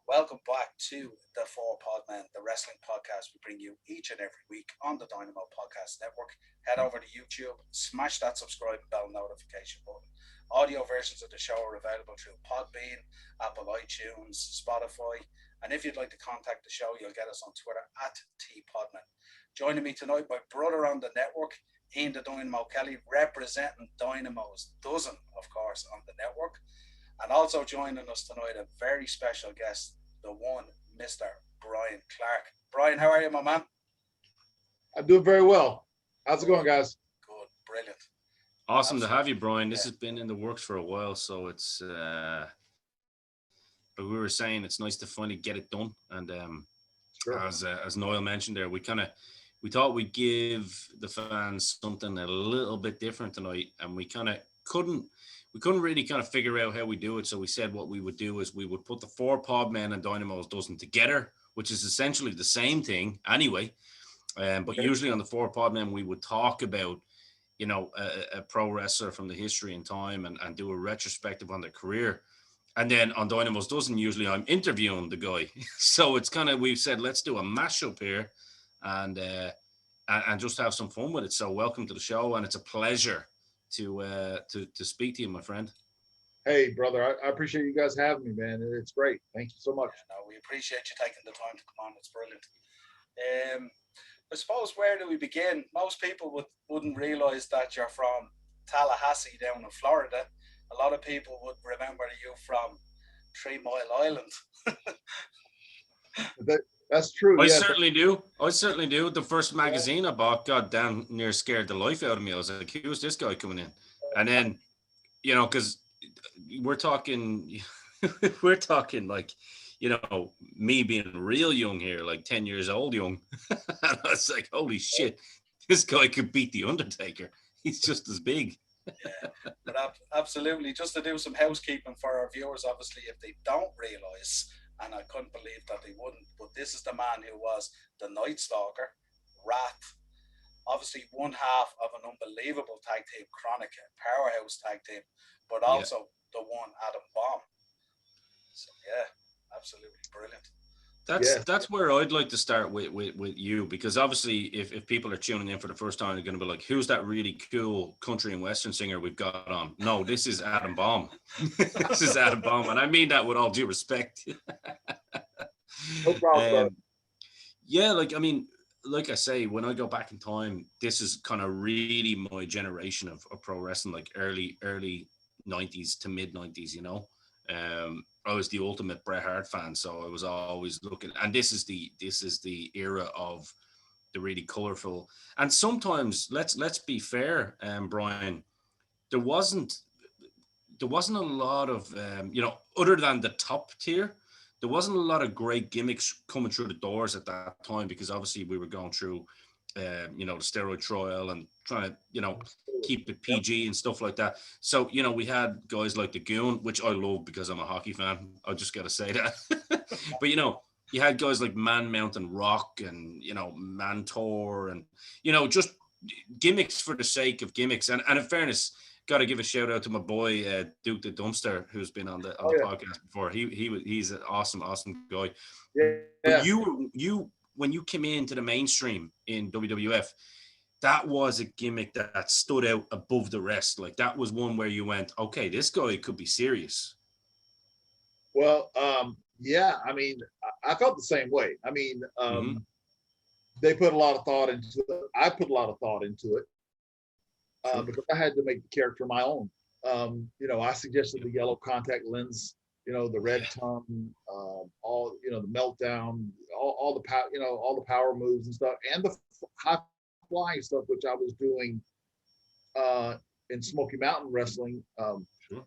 Welcome back to the Four Podmen, the wrestling podcast we bring you each and every week on the Dynamo Podcast Network. Head over to YouTube, smash that subscribe and bell notification button. Audio versions of the show are available through Podbean, Apple iTunes, Spotify, and if you'd like to contact the show, you'll get us on Twitter at @tpodman. Joining me tonight, my brother on the network, Ian the Dynamo Kelly, representing Dynamo's dozen, of course, on the network. And also joining us tonight, a very special guest, the one, Mr. Brian Clark. Brian, how are you, my man? I'm doing very well. How's it going, guys? Good, brilliant. Awesome to have you, Brian. This has been in the works for a while, so it's but we were saying it's nice to finally get it done. And Sure. as Noel mentioned there, we thought we'd give the fans something a little bit different tonight, and we couldn't really figure out how we do it. So we said what we would do is we would put the four Podmen and Dynamos dozen together, which is essentially the same thing anyway. But usually on the four Podmen, we would talk about, a pro wrestler from the history and time and do a retrospective on their career. And then on Dynamo's dozen, usually I'm interviewing the guy. So it's we've said, let's do a mashup here and just have some fun with it. So welcome to the show. And it's a pleasure to speak to you, my friend. Hey, brother, I appreciate you guys having me, man. It's great. Thank you so much. Yeah, no, we appreciate you taking the time to come on. It's brilliant. I suppose, where do we begin? Most people wouldn't realize that you're from Tallahassee down in Florida. A lot of people would remember you from 3 Mile Island. That's true. I certainly do. The first magazine I bought, god damn near scared the life out of me. I was like, who's this guy coming in? And then, because we're talking like, me being real young here, like 10 years old young. And I was like, holy shit, this guy could beat The Undertaker. He's just as big. Yeah, but absolutely. Just to do some housekeeping for our viewers, obviously, if they don't realise, and I couldn't believe that they wouldn't, but this is the man who was the Nightstalker, Rat, obviously one half of an unbelievable tag team, Kronik, powerhouse tag team, but also the one Adam Bomb. So yeah, absolutely brilliant. That's where I'd like to start with you, because obviously if people are tuning in for the first time, they're going to be like, who's that really cool country and western singer we've got on? No, this is Adam Bomb. This is Adam Bomb, and I mean that with all due respect. No problem. Like I say, when I go back in time, this is kind of really my generation of pro wrestling, like early 90s to mid 90s, I was the ultimate Bret Hart fan, so I was always looking, and this is the era of the really colorful. And sometimes, let's be fair, Brian, there wasn't a lot of other than the top tier, there wasn't a lot of great gimmicks coming through the doors at that time, because obviously we were going through the steroid trial and trying to keep it PG and stuff like that. So we had guys like the Goon, which I love because I'm a hockey fan, I just gotta say that. But you had guys like Man Mountain Rock and Mantor and just gimmicks for the sake of gimmicks. And in fairness, gotta give a shout out to my boy Duke the Dumpster, who's been on the podcast before. He's an awesome guy. Yeah. You when you came into the mainstream in WWF, that was a gimmick that stood out above the rest. Like, that was one where you went, okay, this guy could be serious. Well, yeah, I mean, I felt the same way. I mean, they put a lot of thought into it. I put a lot of thought into it because I had to make the character my own. I suggested the yellow contact lens, the red tongue, all, the meltdown, all the power, all the power moves and stuff, and the high flying stuff, which I was doing in Smoky Mountain Wrestling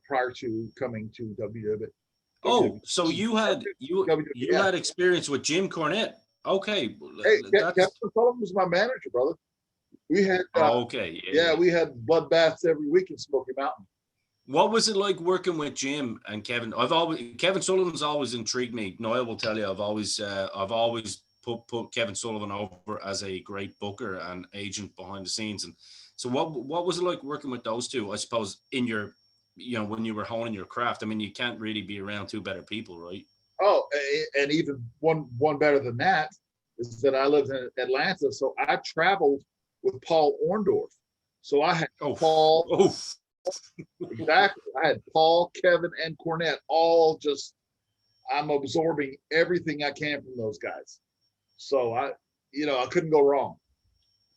prior to coming to WWE. Oh, so you had experience with Jim Cornette. Okay. Hey, Kevin Sullivan was my manager, brother. We had we had bloodbaths every week in Smoky Mountain. What was it like working with Jim and Kevin? Kevin Sullivan's always intrigued me. Noel will tell you, I've always put Kevin Sullivan over as a great booker and agent behind the scenes. And so what was it like working with those two? I suppose in your, when you were honing your craft. I mean, you can't really be around two better people, right? Oh, and even one better than that is that I lived in Atlanta, so I traveled with Paul Orndorff. So I had Paul. Exactly. I had Paul, Kevin, and Cornette all just. I'm absorbing everything I can from those guys. So I couldn't go wrong.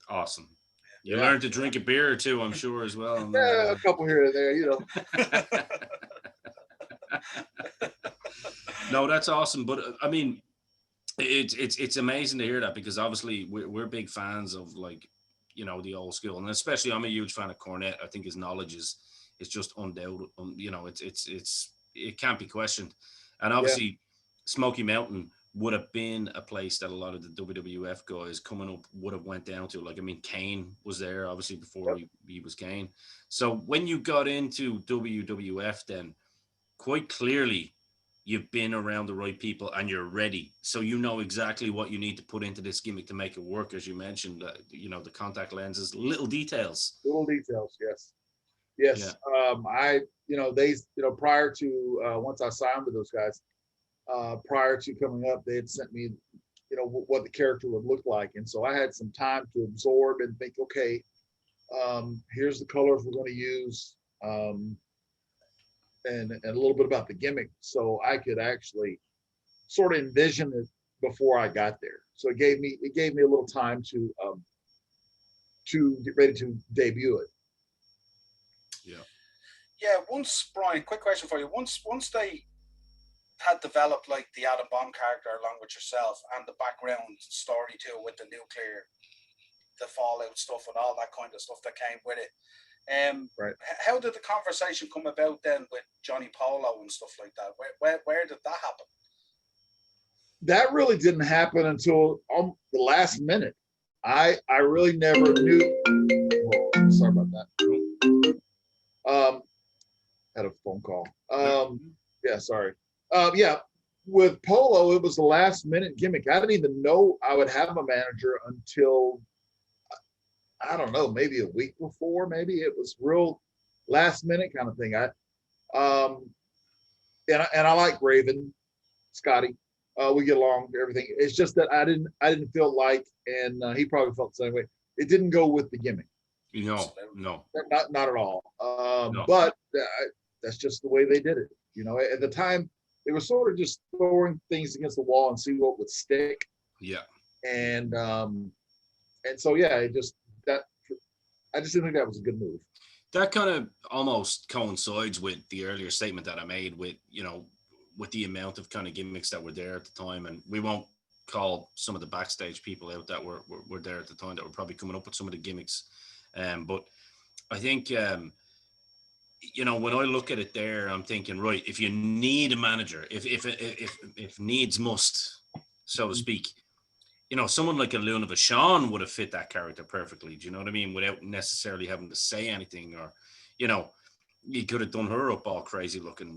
Awesome. You learned to drink a beer or two, I'm sure, as well. Yeah, a couple here and there, No, that's awesome. But I mean, it's amazing to hear that, because obviously we're big fans of, like, the old school, and especially I'm a huge fan of Cornette. I think his knowledge is just undoubted. It can't be questioned. And obviously, Smoky Mountain would have been a place that a lot of the WWF guys coming up would have went down to. Like, I mean, Kane was there, obviously, before he was Kane. So when you got into WWF, then quite clearly you've been around the right people and you're ready. So you know exactly what you need to put into this gimmick to make it work, as you mentioned, the contact lenses, little details. Yes. Yes. Yeah. Prior to, once I signed with those guys, prior to coming up, they had sent me, what the character would look like. And so I had some time to absorb and think, okay, here's the colors we're going to use, and a little bit about the gimmick. So I could actually sort of envision it before I got there. So it gave me a little time to get ready to debut it. Yeah. Brian, quick question for you. Once they had developed, like, the Adam Bomb character along with yourself, and the background story too, with the nuclear, the fallout stuff, and all that kind of stuff that came with it. Right. How did the conversation come about then with Johnny Polo and stuff like that? Where did that happen? That really didn't happen until the last minute. I really never knew. Oh, sorry about that. Had a phone call. Yeah, sorry. With Polo, it was the last minute gimmick. I didn't even know I would have a manager until, I don't know, maybe a week before. Maybe it was real last minute kind of thing. And I like Raven, Scotty. We get along, everything. It's just that I didn't feel like, and he probably felt the same way. It didn't go with the gimmick. No, not at all. No. But that's just the way they did it. At the time, they were sort of just throwing things against the wall and see what would stick. Yeah. And so I just didn't think that was a good move. That kind of almost coincides with the earlier statement that I made with the amount of kind of gimmicks that were there at the time. And we won't call some of the backstage people out that were there at the time that were probably coming up with some of the gimmicks. But I think, when I look at it there, I'm thinking, right, if you need a manager, if needs must, so to speak, someone like a Luna Vachon would have fit that character perfectly. Do you know what I mean? Without necessarily having to say anything, or, you could have done her up all crazy looking,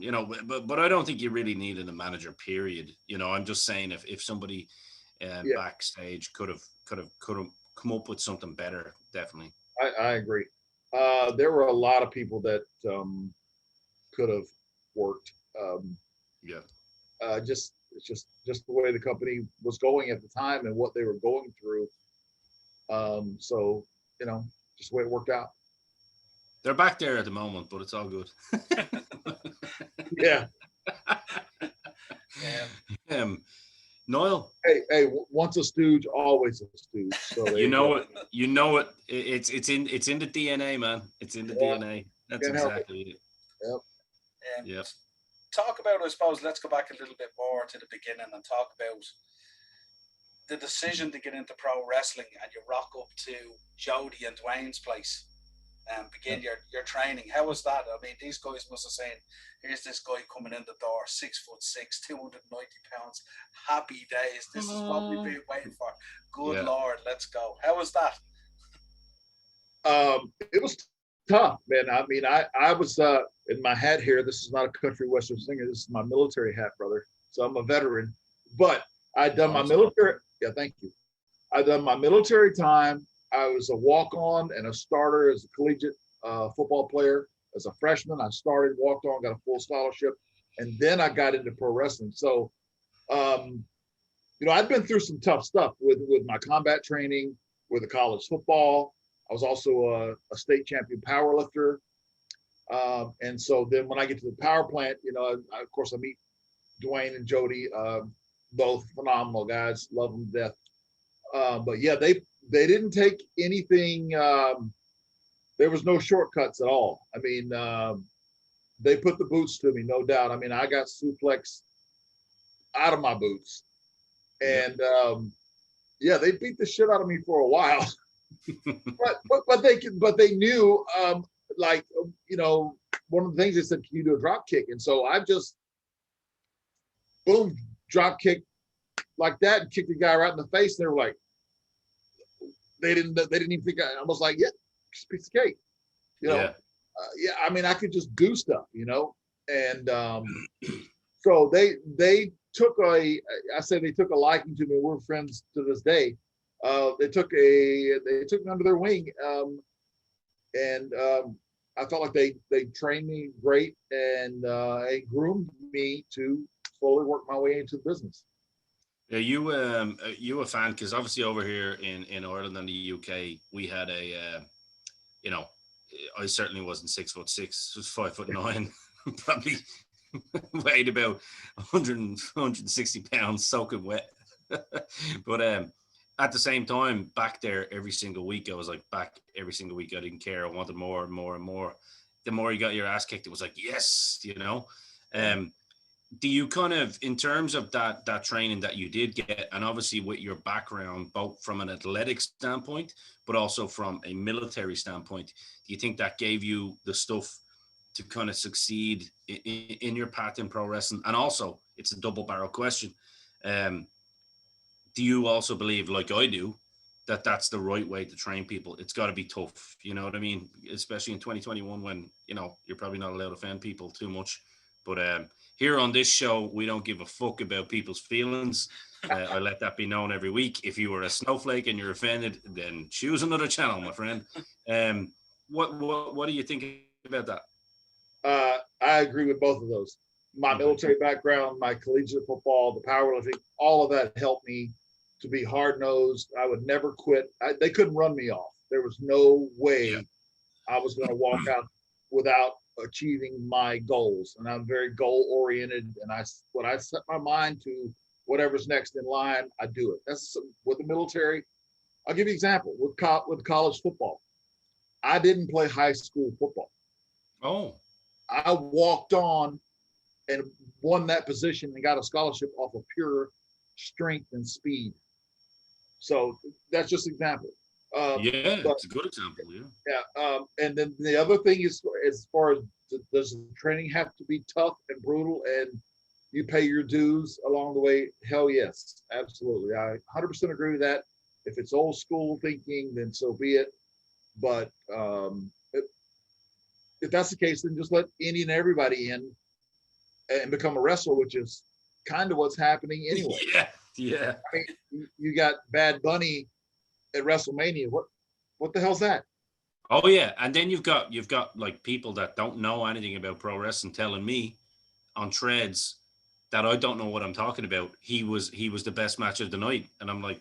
but I don't think you really needed a manager, period. I'm just saying if somebody backstage could have come up with something better, definitely. I agree. There were a lot of people that could have worked. Just the way the company was going at the time and what they were going through. So just the way it worked out. They're back there at the moment, but it's all good. Yeah. Niall. Hey, once a stooge, always a stooge. So it's in the DNA, man. It's in the DNA. That's exactly it. Yep. Talk about, I suppose, let's go back a little bit more to the beginning and talk about the decision to get into pro wrestling, and you rock up to Jody and Dwayne's place and begin your training. How was that? I mean, these guys must have said, here's this guy coming in the door, 6'6", 290 pounds. Happy days. This is what we've been waiting for. Good Lord, let's go. How was that? It was tough, man. I mean, I was in my hat here. This is not a country western singer. This is my military hat, brother. So I'm a veteran. But I'd done my military. Yeah, thank you. I'd done my military time. I was a walk-on and a starter as a collegiate football player. As a freshman, I started, walked on, got a full scholarship, and then I got into pro wrestling. So I'd been through some tough stuff with my combat training, with the college football. I was also a state champion power lifter. And so then when I get to the power plant, of course I meet Dwayne and Jody, both phenomenal guys, love them to death. But yeah, they didn't take anything. There was no shortcuts at all. I mean, they put the boots to me, no doubt. I mean, I got suplexed out of my boots, and they beat the shit out of me for a while. but they knew, one of the things they said, can you do a drop kick? And so I just boom, drop kick like that and kicked the guy right in the face. And they were like, they didn't even think. I was like, yeah, just a piece of cake, I mean, I could just do stuff, and so they took a liking to me. We're friends to this day. They took me under their wing, and I felt like they trained me great, and they groomed me to slowly work my way into the business. Are you a fan? Because obviously over here in Ireland and the UK, we had I certainly wasn't 6'6", was 5'9", probably weighed about 160 pounds, soaking wet. But at the same time, back there every single week, I was like back every single week. I didn't care. I wanted more and more and more. The more you got your ass kicked, it was like, yes, Do you kind of, in terms of that training that you did get, and obviously with your background, both from an athletic standpoint, but also from a military standpoint, do you think that gave you the stuff to kind of succeed in your path in pro wrestling? And also, it's a double barrel question. Do you also believe, like I do, that that's the right way to train people? It's got to be tough. You know what I mean? Especially in 2021 when, you're probably not allowed to offend people too much. But here on this show, we don't give a fuck about people's feelings. I let that be known every week. If you were a snowflake and you're offended, then choose another channel, my friend. What do you think about that? I agree with both of those. My military background, my collegiate football, the powerlifting, all of that helped me to be hard-nosed. I would never quit. They couldn't run me off. There was no way I was going to walk out without achieving my goals. And I'm very goal-oriented. And when I set my mind to whatever's next in line, I do it. That's with the military. I'll give you an example with college football. I didn't play high school football. Oh. I walked on and won that position and got a scholarship off of pure strength and speed. So that's just an example. It's a good example. And then the other thing is, as far as does the training have to be tough and brutal and you pay your dues along the way? Hell yes, absolutely. I 100% agree with that. If it's old school thinking, then so be it. But if that's the case, then just let any and everybody in and become a wrestler, which is kind of what's happening anyway. Yeah. I mean, you got Bad Bunny at WrestleMania. What the hell's that? Oh yeah, and then you've got like people that don't know anything about pro wrestling telling me on threads that I don't know what I'm talking about. He was the best match of the night, and I'm like,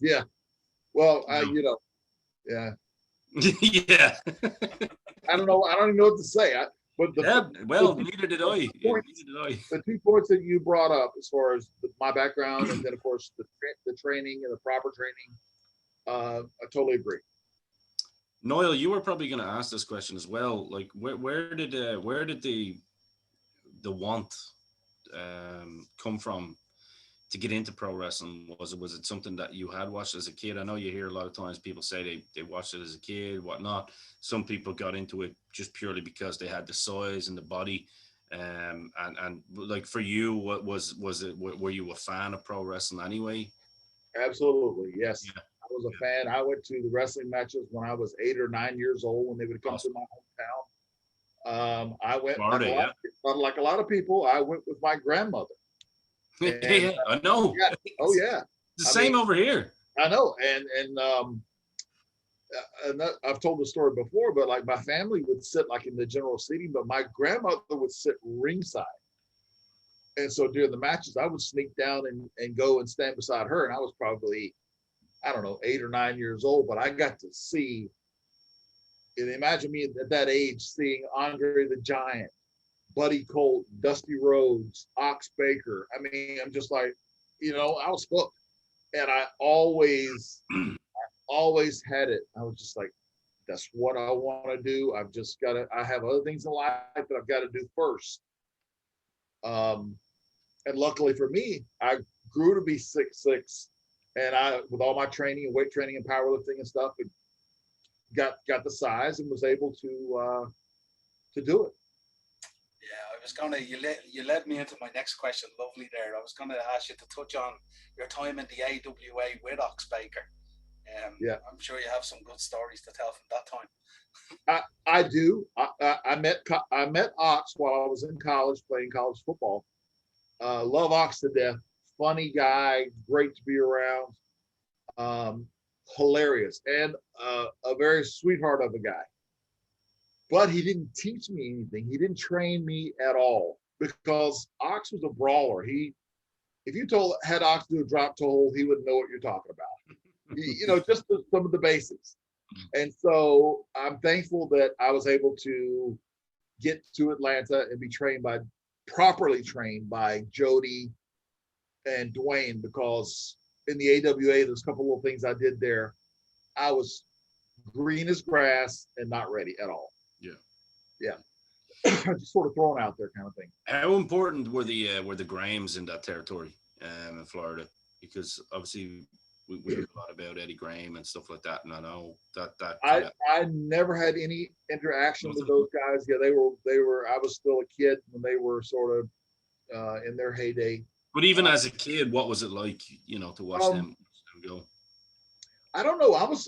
yeah. Well, yeah. Yeah. I don't know. I don't even know what to say. Neither did I. The 2 points that you brought up, as far as my background, and then of course the training and the proper training, I totally agree. Noel, you were probably going to ask this question as well. Like, where did the want come from to get into pro wrestling? Was it something that you had watched as a kid? I know you hear a lot of times people say they watched it as a kid, whatnot. Some people got into it just purely because they had the size and the body. And like for you, were you a fan of pro wrestling anyway? Absolutely, yes. Yeah. I was a fan. I went to the wrestling matches when I was 8 or 9 years old when they would come to my hometown. I went like a lot of people. I went with my grandmother. And, I know. Yeah. Oh yeah. The same over here. I know. And I've told the story before, but like my family would sit like in the general seating, but my grandmother would sit ringside. And so during the matches, I would sneak down and go and stand beside her. And I was probably, I don't know, 8 or 9 years old, but I got to see, and imagine me at that age seeing Andre the Giant, Buddy Colt, Dusty Rhodes, Ox Baker. I mean, I'm just like, I was hooked. And I always had it. I was just like, that's what I want to do. I have other things in life that I've got to do first. And luckily for me, I grew to be 6'6", and with all my training and weight training and powerlifting and stuff, it got the size and was able to do it. Yeah, I was gonna. You led me into my next question. Lovely there. I was gonna ask you to touch on your time in the AWA with Ox Baker. Yeah, I'm sure you have some good stories to tell from that time. I do. I met Ox while I was in college playing college football. Love Ox to death. Funny guy, great to be around. Hilarious, and a very sweetheart of a guy. But he didn't teach me anything. He didn't train me at all, because Ox was a brawler. If you had Ox do a drop toe hold, he wouldn't know what you're talking about. Just some of the basics. And so I'm thankful that I was able to get to Atlanta and be properly trained by Jody and Dwayne, because in the AWA, there's a couple little things I did there. I was green as grass and not ready at all. Yeah. Just sort of thrown out there kind of thing. How important were the Grahams in that territory in Florida? Because obviously we heard a lot about Eddie Graham and stuff like that, and I know that I never had any interaction with those guys. Yeah, they were. I was still a kid when they were sort of in their heyday. But even as a kid, what was it like, to watch them go? I don't know. I was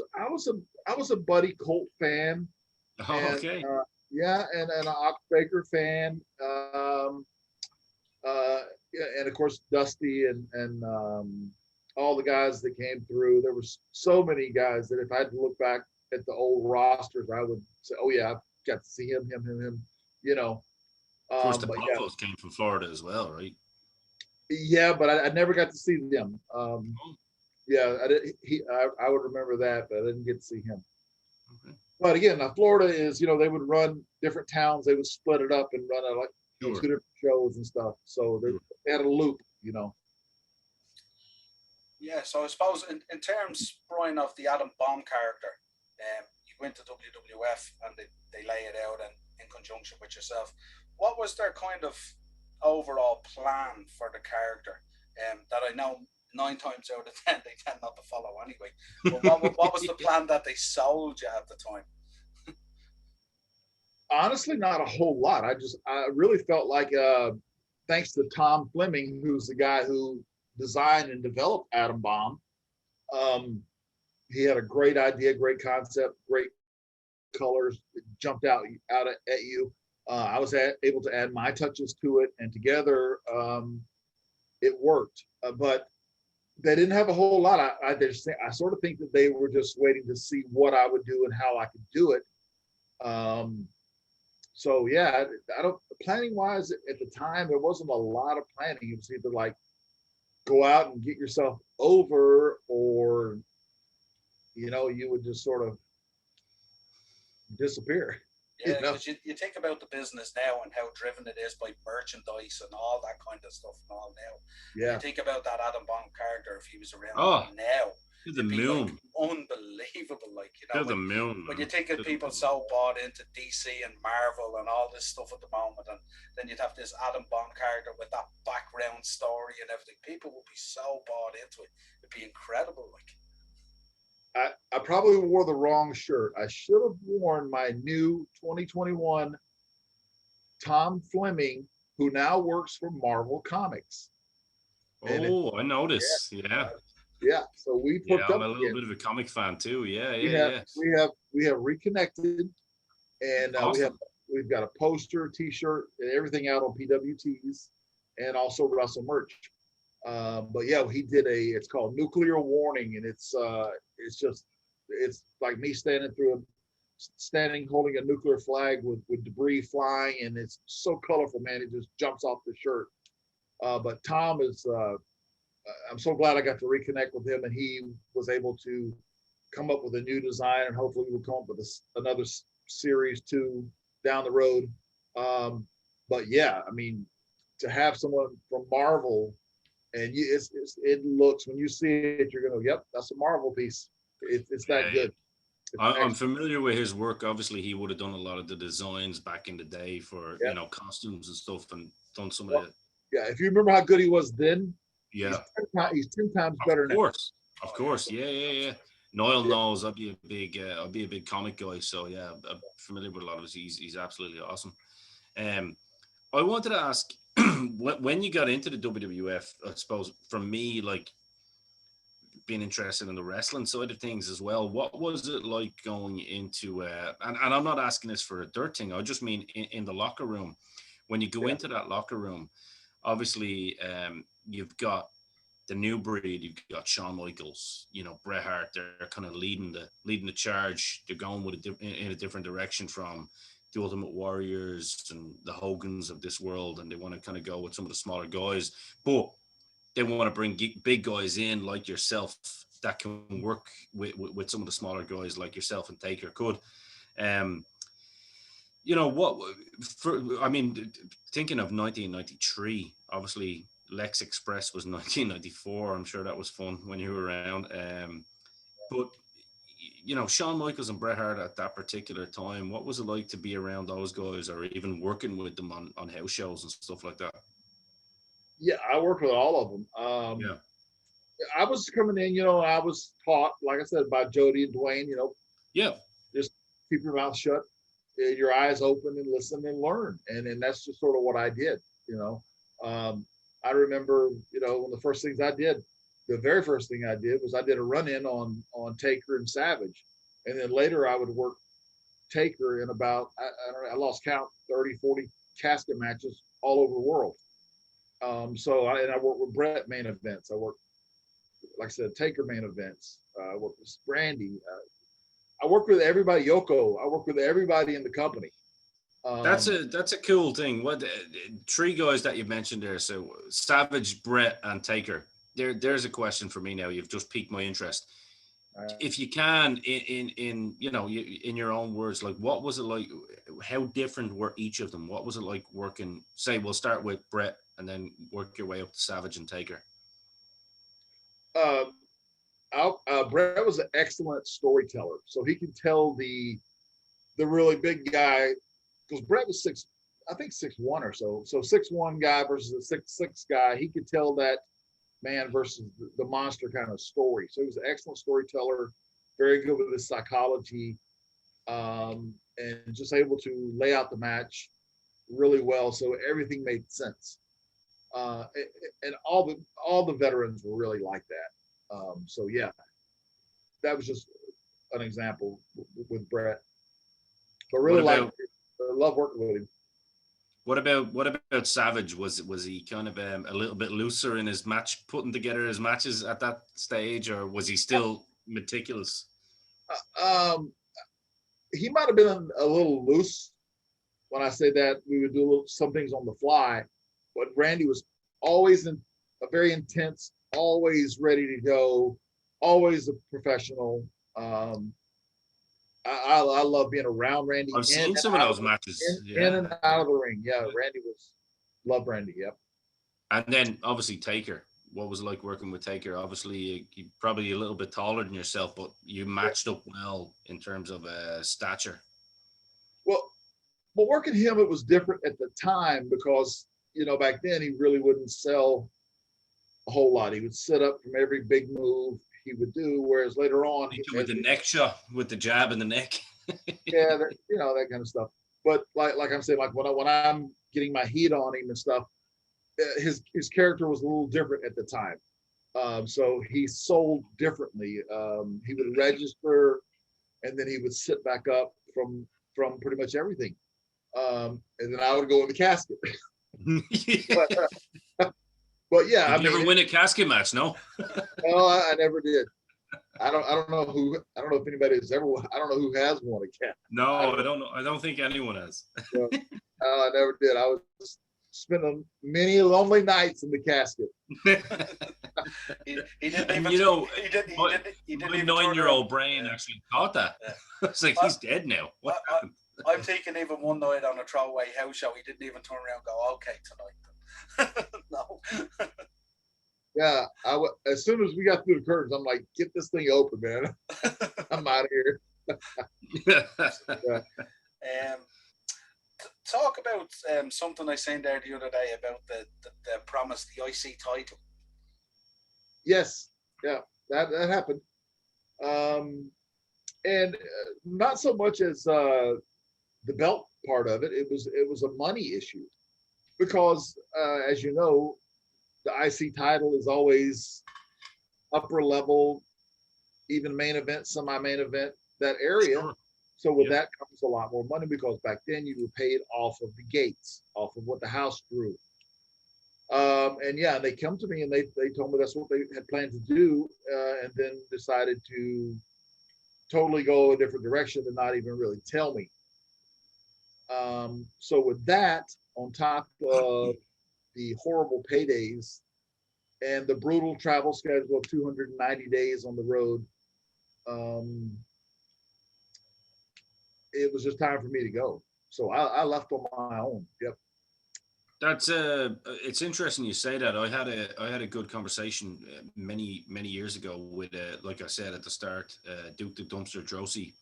a Buddy Colt fan. Oh, okay. And an Ox Baker fan. And of course Dusty and all the guys that came through. There was so many guys that if I had to look back at the old rosters, I would say, oh yeah, I've got to see him. Of course, the Buffaloes came from Florida as well, right? Yeah, but I never got to see them. Yeah, I would remember that, but I didn't get to see him. Okay. But again, now Florida is, they would run different towns. They would split it up and run two different shows and stuff. So they had a loop, Yeah, so I suppose in terms, Brian, of the Adam Bomb character, you went to WWF and they lay it out in conjunction with yourself. What was their kind of overall plan for the character? That I know 9 times out of 10 they tend not to follow anyway. But what was the plan that they sold you at the time? Honestly, not a whole lot. I really felt like, thanks to Tom Fleming, who's the guy who designed and developed Atom Bomb, he had a great idea, great concept, great colors. It jumped out at you. I was able to add my touches to it, and together it worked. But they didn't have a whole lot. I sort of think that they were just waiting to see what I would do and how I could do it. So yeah, planning wise at the time, there wasn't a lot of planning. It was either like go out and get yourself over, or you would just sort of disappear. Yeah, because you think about the business now and how driven it is by merchandise and all that kind of stuff and all now. Yeah. You think about that Adam Bomb character, if he was around now, the moon. Like unbelievable, the moon. When you think of people so bought into DC and Marvel and all this stuff at the moment, and then you'd have this Adam Bomb character with that background story and everything, people would be so bought into it. It'd be incredible, I probably wore the wrong shirt. I should have worn my new 2021 Tom Fleming, who now works for Marvel Comics. I noticed. Yeah. So we hooked up. I'm a little bit of a comic fan too. We have reconnected, and awesome. We've got a poster, T-shirt, and everything out on PWTs, and also Russell merch. But yeah, he did it's called Nuclear Warning, and it's like me standing holding a nuclear flag with debris flying, and it's so colorful, man. It just jumps off the shirt. But Tom is, I'm so glad I got to reconnect with him, and he was able to come up with a new design, and hopefully we'll come up with another series 2 down the road. But yeah, I mean, to have someone from Marvel, and it looks, when you see it, you're gonna, yep, that's a Marvel piece. It's that good. I'm familiar with his work. Obviously, he would have done a lot of the designs back in the day for costumes and stuff, and done some of it. Yeah, if you remember how good he was then, yeah, he's 10 times better now. Of course, yeah. Niall knows I'd be a big comic guy, so yeah, I'm familiar with a lot of his. He's absolutely awesome. I wanted to ask, when you got into the WWF, I suppose for me, like, being interested in the wrestling side of things as well, what was it like going into and I'm not asking this for a dirt thing, I just mean in the locker room, when you go into that locker room, obviously you've got the new breed, you've got Shawn Michaels, Bret Hart, they're kind of leading the charge, they're going in a different direction from the Ultimate Warriors and the Hogans of this world, and they want to kind of go with some of the smaller guys, but they want to bring big guys in like yourself that can work with some of the smaller guys like yourself and Taker could. Thinking of 1993, obviously Lex Express was 1994. I'm sure that was fun when you were around. But Shawn Michaels and Bret Hart at that particular time, what was it like to be around those guys, or even working with them on house shows and stuff like that? Yeah, I worked with all of them. I was coming in, I was taught, like I said, by Jody and Dwayne, just keep your mouth shut, your eyes open, and listen and learn. And that's just sort of what I did, I remember, one of the first things I did, the very first thing I did was I did a run-in on Taker and Savage. And then later I would work Taker in about, I lost count, 30, 40 casket matches all over the world. So I worked with Bret main events. I worked, like I said, Taker main events. I worked with Randy. I worked with everybody. Yoko. I worked with everybody in the company. That's a cool thing. What 3 guys that you mentioned there? So Savage, Bret, and Taker. There's a question for me now. You've just piqued my interest. If you can, in your own words, like, what was it like? How different were each of them? What was it like working? Say, we'll start with Bret and then work your way up to Savage and Taker. Bret was an excellent storyteller, so he could tell the really big guy, because Bret was 6'1" or so. So 6'1" guy versus a 6'6" guy, he could tell that man versus the monster kind of story. So he was an excellent storyteller, very good with his psychology, and just able to lay out the match really well, so everything made sense. And all the veterans were really like that. So yeah, that was just an example with Bret. But really I love working with him. What about Savage? Was he kind of a little bit looser in his putting together his matches at that stage, or was he still meticulous? He might have been a little loose. When I say that, we would do some things on the fly, but Randy was always very intense, always ready to go, always a professional. I love being around Randy. I've seen some of those matches. In and out of the ring. Yeah, love Randy, yep. And then obviously Taker. What was it like working with Taker? Obviously, you're probably a little bit taller than yourself, but you matched up well in terms of stature. Well, working him, it was different at the time because, back then he really wouldn't sell a whole lot. He would sit up from every big move he would do, whereas later on with the neck shot, with the jab in the neck. Yeah, that kind of stuff. But like I'm saying, like when I'm getting my heat on him and stuff, his character was a little different at the time. So he sold differently. He would register, and then he would sit back up from pretty much everything. And then I would go in the casket. But yeah, Did you ever win a casket match? No. No, I never did. I don't know if anybody has ever. I don't know who has won a casket. No, I don't know. I don't think anyone has. I never did. I was spent many lonely nights in the casket. he didn't even. You know, he didn't my even turn 9-year-old around. brain actually thought that. Yeah. It's like, he's dead now. What happened? I'm thinking even one night on a throwaway house show, he didn't even turn around and go, "Okay, tonight." No. Yeah, as soon as we got through the curtains, I'm like, get this thing open, man. I'm out of here. Talk about something I seen there the other day about the promise, the IC title. Yes, yeah, that happened. And not so much as the belt part of it. It was a money issue because, as you know, the IC title is always upper level, even main event, semi-main event, that area. Sure. So with that comes a lot more money because back then you were paid off of the gates, off of what the house drew. And yeah, they come to me and they told me that's what they had planned to do, and then decided to totally go a different direction and not even really tell me. So with that, on top of the horrible paydays and the brutal travel schedule of 290 days on the road, it was just time for me to go. So I left on my own. Yep. That's it's interesting you say that. I had a good conversation many years ago with like I said at the start, Duke the Dumpster Drosy,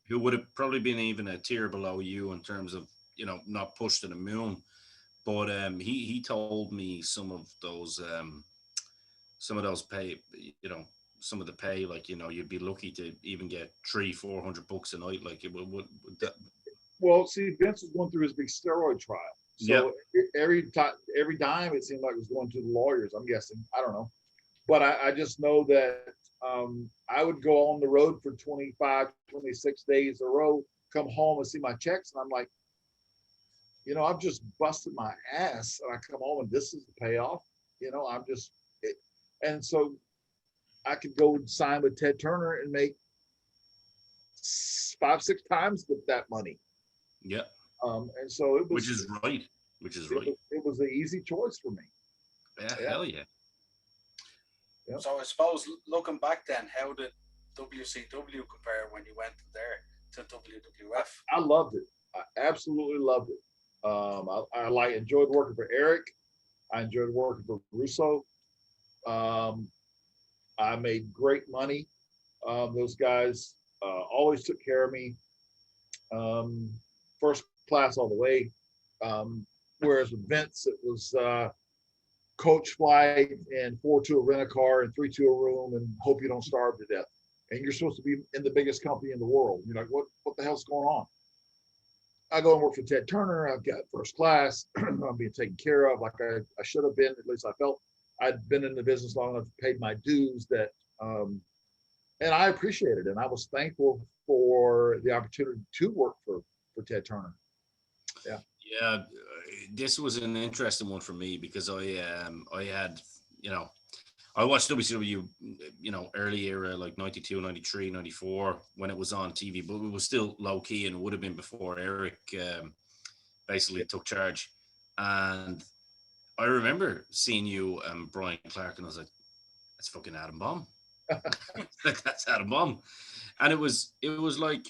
who would have probably been even a tier below you in terms of, you know, not pushed to the moon, but he told me some of those pay, you know, some of the pay, like, you know, you'd be lucky to even get $300-400 a night, like it would that. Well, see, Vince was going through his big steroid trial. So every dime it seemed like it was going to the lawyers, I'm guessing. I don't know. But I just know that I would go on the road for 25, 26 days in a row, come home and see my checks. And I'm like, you know, I've just busted my ass. And I come home and this is the payoff. You know, and so I could go and sign with Ted Turner and make 5-6 times that money. Yeah. And so it was, which is right. It was an easy choice for me. Yeah. Hell yeah. Yep. So I suppose looking back then, how did WCW compare when you went there to WWF? I loved it. I absolutely loved it. I enjoyed working for Eric. I enjoyed working for Russo. I made great money. Those guys always took care of me. First class all the way. Whereas with Vince, it was coach flight and 4 to a rent-a-car and 3 to a room and hope you don't starve to death. And you're supposed to be in the biggest company in the world. You're like, what the hell's going on? I go and work for Ted Turner. I've got first class. I'm being taken care of like I should have been. At least I felt I'd been in the business long enough to pay my dues. That, and I appreciated it. And I was thankful for the opportunity to work for Ted Turner. Yeah. Yeah, this was an interesting one for me because I had, you know, I watched WCW, you know, early era, like 92, 93, 94 when it was on TV, but it was still low key and it would have been before Eric basically took charge. And I remember seeing you and Brian Clark and I was like, that's fucking Adam Bomb. That's Adam Bomb. And it was like,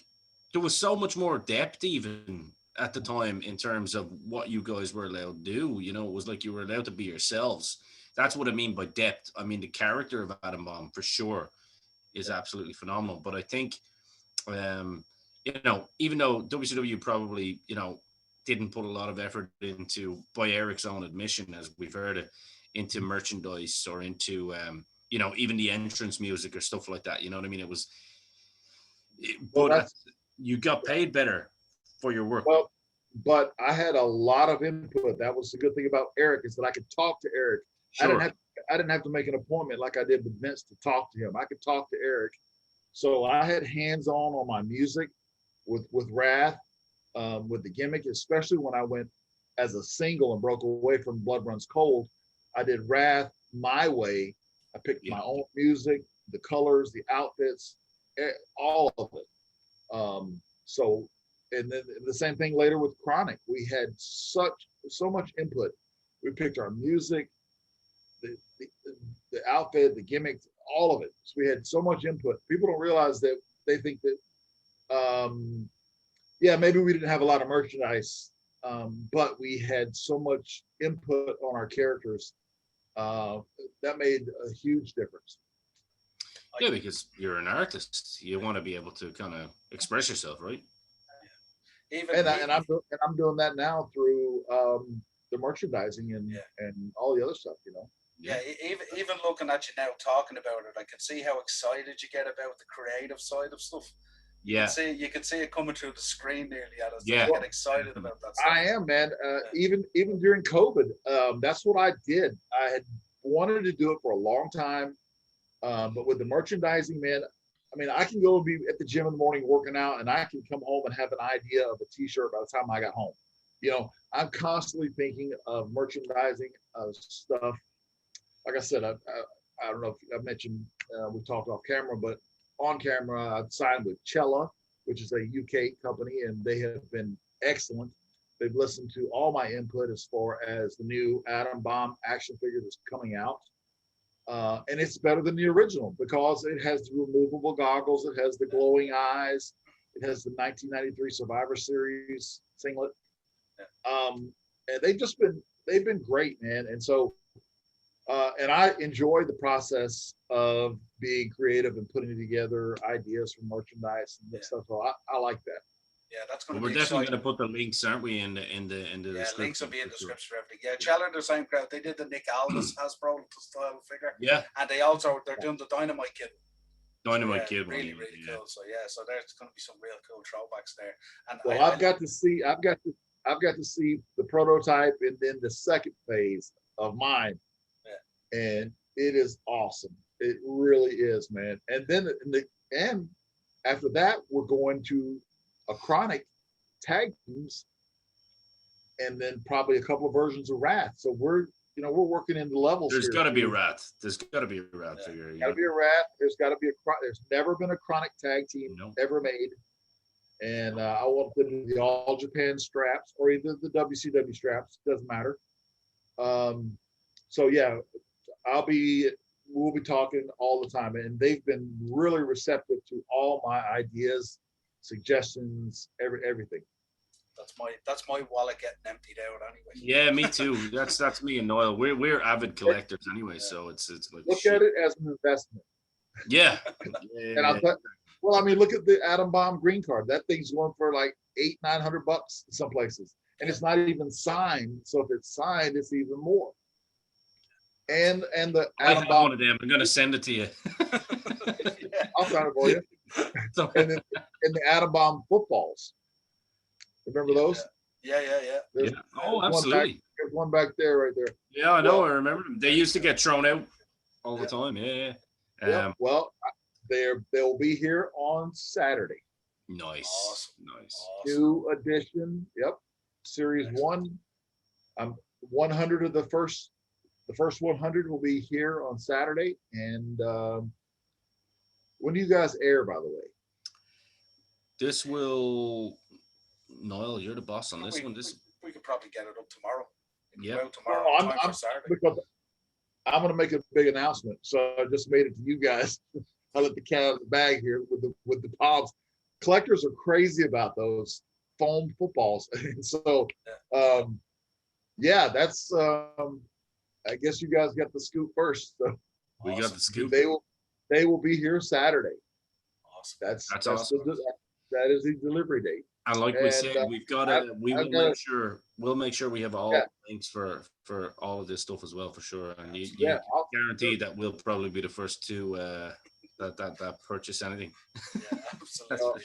there was so much more depth even at the time in terms of what you guys were allowed to do. You know, it was like you were allowed to be yourselves. That's what I mean by depth. I mean, the character of Adam Bomb for sure is absolutely phenomenal. But I think, you know, even though WCW probably, you know, didn't put a lot of effort into, by Eric's own admission, as we've heard it, into merchandise or into, you know, even the entrance music or stuff like that. You know what I mean? It was, but you got paid better for your work. Well, but I had a lot of input. That was the good thing about Eric, is that I could talk to Eric. Sure. I didn't have to make an appointment like I did with Vince to talk to him. I could talk to Eric. So I had hands-on my music with Wrath, with the gimmick, especially when I went as a single and broke away from Blood Runs Cold. I did Wrath my way. I picked my own music, the colors, the outfits, all of it. So and then the same thing later with Kronik. We had so much input. We picked our music, the outfit, the gimmicks, all of it. So we had so much input. People don't realize that. They think that, maybe we didn't have a lot of merchandise, but we had so much input on our characters. That made a huge difference. Yeah, because you're an artist, you want to be able to kind of express yourself, right? I'm doing that now through the merchandising and all the other stuff, you know. Yeah, even looking at you now talking about it, I can see how excited you get about the creative side of stuff. Yeah, you can see it coming through the screen nearly at us. Yeah, I get excited about that stuff. I am, man. Even during COVID, that's what I did. I had wanted to do it for a long time, but with the merchandising, man, I mean, I can go and be at the gym in the morning working out, and I can come home and have an idea of a T-shirt by the time I got home. You know, I'm constantly thinking of merchandising of stuff. Like I said, I don't know if I mentioned, we talked off camera, but on camera, I've signed with Cella, which is a UK company, and they have been excellent. They've listened to all my input as far as the new Atom Bomb action figure that's coming out. And it's better than the original because it has the removable goggles, it has the glowing eyes, it has the 1993 Survivor Series singlet. And they've been great, man. And so, and I enjoy the process of being creative and putting together ideas for merchandise and stuff. So I like that. Yeah, that's going to we're be definitely exciting. going to put the links, aren't we, in the description? Links will be in the description for everything. Yeah, Cheller, the same crowd. They did the Nick Aldis Hasbro style figure. Yeah, and they're doing the Dynamite Kid. Dynamite Kid, really cool. So so there's going to be some real cool throwbacks there. And I've got to see the prototype and then the second phase of mine. And it is awesome. It really is, man. And then and after that, we're going to a Kronik tag teams, and then probably a couple of versions of Wrath. So we're working in the levels. There's got to be a Wrath. There's got to be a Wrath figure. There's got to be a Wrath. There's got to be there's never been a Kronik tag team ever made. And I want to put in the All Japan straps or either the WCW straps. Doesn't matter. So yeah. We'll be talking all the time, and they've been really receptive to all my ideas, suggestions, everything. That's my wallet getting emptied out anyway. Yeah, me too. That's me and Noel. We're avid collectors anyway, so it's like look at it as an investment. Yeah. And I'll tell, well, I mean, look at the Atom Bomb green card. That thing's going for like $800-900 in some places, and it's not even signed. So if it's signed, it's even more. And the Atom Bomb. One of them. I'm going to send it to you. I'll sign it for you. And the Atom Bomb footballs. Remember those? Yeah. Oh, absolutely. There's one back there, right there. Yeah, I know. I remember them. They used to get thrown out all the time. Yeah. Well, they'll be here on Saturday. Nice. Awesome. New edition. Yep. Series 1. 100 of the first 100 will be here on Saturday. And when do you guys air, by the way? This will. Noel, you're the boss on this one. We could probably get it up tomorrow. Tomorrow. Because I'm going to make a big announcement. So I just made it to you guys. I let the cat out of the bag here with the pops. Collectors are crazy about those foam footballs, and so that's. I guess you guys got the scoop first. So we got the scoop. They will be here Saturday. Awesome. That's awesome. That is the delivery date. And like we said, we've got to. We'll make sure we have all links for all of this stuff as well, for sure. And you guarantee that we'll probably be the first to that purchase anything. Yeah, absolutely.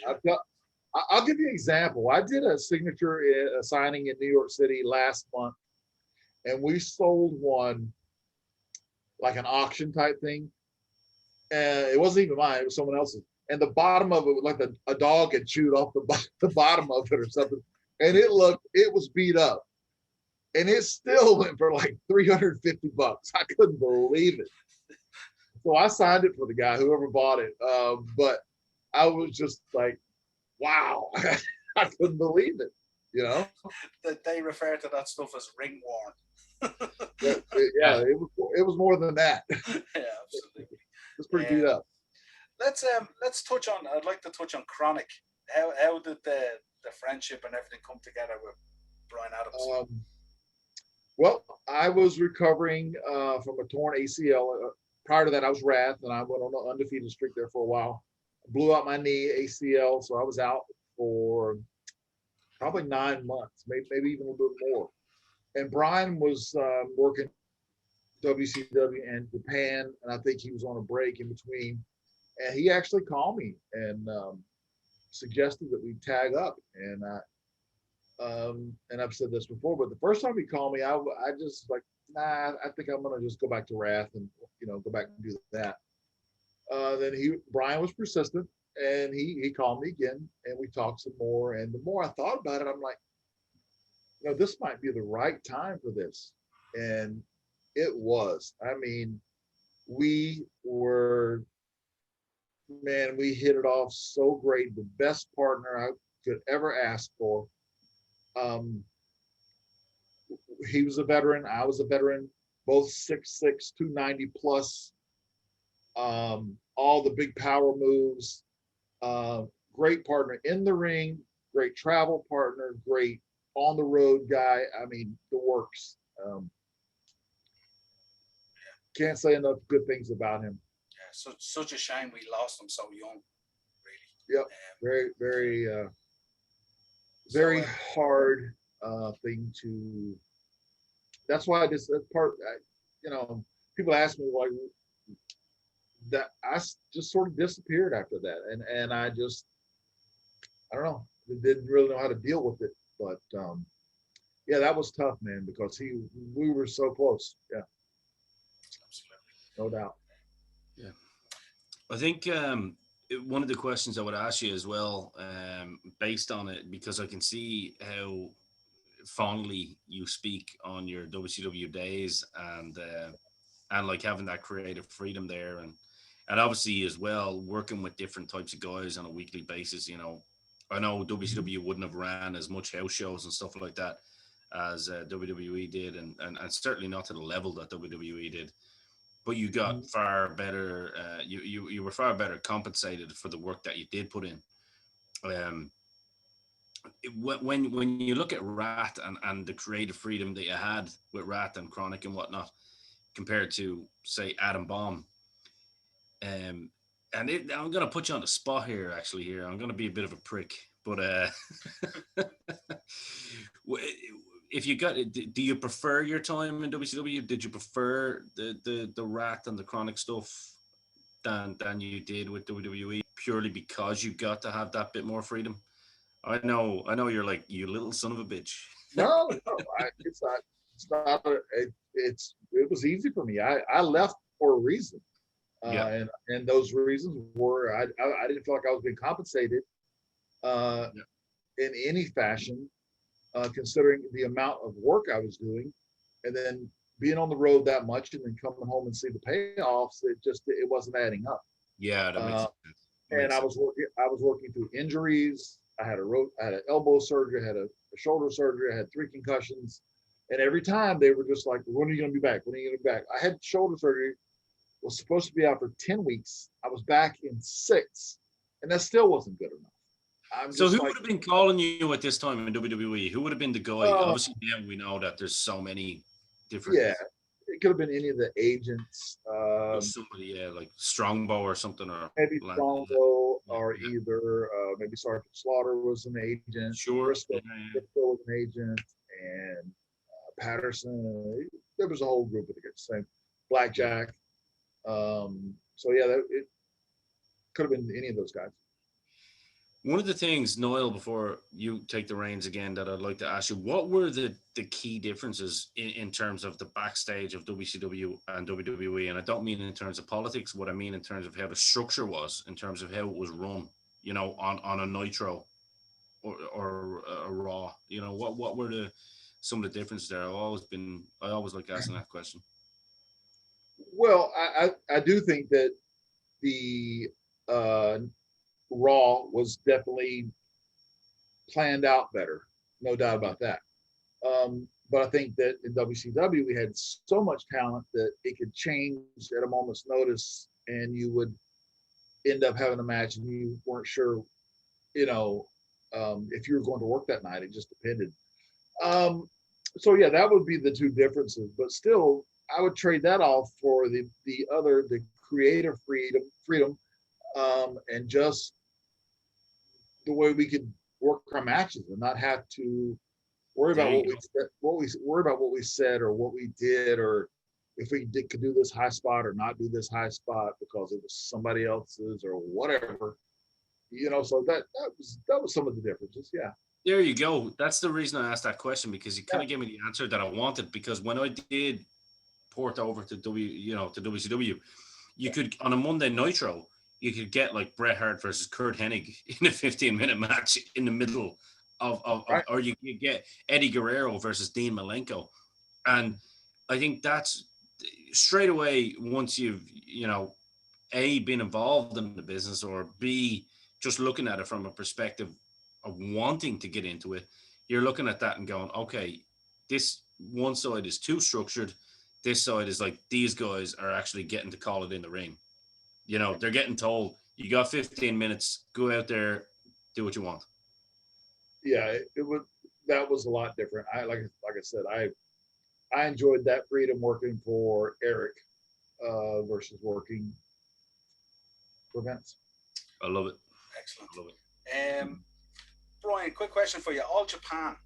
I'll give you an example. I did a signature signing in New York City last month, and we sold one like an auction type thing. And it wasn't even mine; it was someone else's. And the bottom of it was like a dog had chewed off the bottom of it or something. And it was beat up. And it still went for like $350. I couldn't believe it. So I signed it for the guy, whoever bought it. But I was just like, wow. I couldn't believe it. You know, That they refer to that stuff as ring worn. yeah, it was more than that. Yeah, absolutely. It's pretty beat up. Let's touch on. I'd like to touch on Chronic. How did the friendship and everything come together with Brian Adams? Well, I was recovering from a torn ACL. Prior to that, I was Wrath, and I went on an undefeated streak there for a while. Blew out my knee, ACL, so I was out for probably 9 months, maybe even a little bit more. And Brian was working WCW and Japan, and I think he was on a break in between. And he actually called me and suggested that we tag up. And I've said this before, but the first time he called me, I just like, nah, I think I'm gonna just go back to Wrath and go back and do that. Then Brian was persistent, and he called me again, and we talked some more. And the more I thought about it, I'm like, this might be the right time for this, and it was. I mean, we hit it off so great. The best partner I could ever ask for. He was a veteran. I was a veteran. Both 6'6", 290 plus. All the big power moves. Great partner in the ring. Great travel partner. Great on the road guy. I mean, the works. Can't say enough good things about him. Yeah, so such a shame we lost him so young. Really. Yep. Very, very. Very hard thing to. That's why this part. People ask me why that I just sort of disappeared after that, and I don't know. Didn't really know how to deal with it, but yeah, that was tough, man, because we were so close. Yeah, absolutely, no doubt. Yeah, I think one of the questions I would ask you as well, based on it, because I can see how fondly you speak on your WCW days, and like having that creative freedom there, and obviously as well working with different types of guys on a weekly basis. I know WCW wouldn't have ran as much house shows and stuff like that as WWE did, and certainly not to the level that WWE did. But you got far better. You were far better compensated for the work that you did put in. When you look at Rat and the creative freedom that you had with Rat and Chronic and whatnot, compared to say Adam Bomb, I'm gonna put you on the spot here. Actually, here I'm gonna be a bit of a prick, but if you got, do you prefer your time in WCW? Did you prefer the Rat and the Chronic stuff than you did with WWE, purely because you got to have that bit more freedom? I know you're like, you little son of a bitch. No, it's not. It was easy for me. I left for a reason, and those reasons were I didn't feel like I was being compensated in any fashion. Considering the amount of work I was doing, and then being on the road that much, and then coming home and see the payoffs, it wasn't adding up. Yeah, that makes sense. And I was working through injuries. I had an elbow surgery, I had a shoulder surgery, I had 3 concussions, and every time they were just like, "When are you going to be back? When are you going to be back?" I had shoulder surgery, was supposed to be out for 10 weeks. I was back in 6, and that still wasn't good enough. So who would have been calling you at this time in WWE? Who would have been the guy? Obviously, now we know that there's so many different. Yeah, it could have been any of the agents. Somebody, like Strongbow or something, or maybe Strongbow, or either maybe Sergeant Slaughter was an agent. Sure, Briscoe was an agent, and Patterson. There was a whole group of the same. Blackjack. So yeah, it could have been any of those guys. One of the things, Noel, before you take the reins again, that I'd like to ask you, what were the key differences in terms of the backstage of WCW and WWE? And I don't mean in terms of politics. What I mean in terms of how the structure was, in terms of how it was run, on a Nitro or a Raw. What were some of the differences there? I always like asking that question. Well, I do think that the Raw was definitely planned out better, no doubt about that. But I think that in WCW we had so much talent that it could change at a moment's notice, and you would end up having a match and you weren't sure, if you were going to work that night. It just depended. So yeah, that would be the two differences. But still, I would trade that off for the creative freedom, and just the way we could work our matches and not have to worry about what we said or what we did, or if we could do this high spot or not do this high spot because it was somebody else's or whatever. So that was some of the differences. Yeah. There you go. That's the reason I asked that question, because you kind of gave me the answer that I wanted. Because when I did port over to WCW, you could, on a Monday Nitro, you could get like Bret Hart versus Kurt Hennig in a 15-minute match in the middle of or you could get Eddie Guerrero versus Dean Malenko. And I think that's straight away, once you've, A, been involved in the business, or B, just looking at it from a perspective of wanting to get into it, you're looking at that and going, okay, this one side is too structured. This side is like, these guys are actually getting to call it in the ring. They're getting told, you got 15 minutes, go out there, do what you want. Yeah, that was a lot different. Like I said, I enjoyed that freedom working for Eric versus working for Vince. I love it. Excellent. I love it. Brian, quick question for you. All Japan,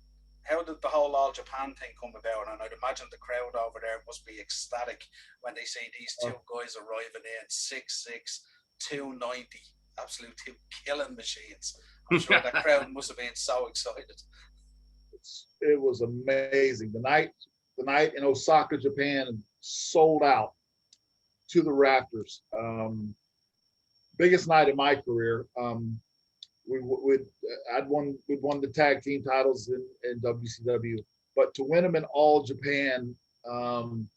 how did the whole All Japan thing come about? And I'd imagine the crowd over there must be ecstatic when they see these two guys arriving in 6'6", 290, absolute two killing machines. I'm sure that crowd must have been so excited. It was amazing. The night in Osaka, Japan, sold out to the rafters. Biggest night in my career. We'd won the tag team titles in WCW, but to win them in All Japan, and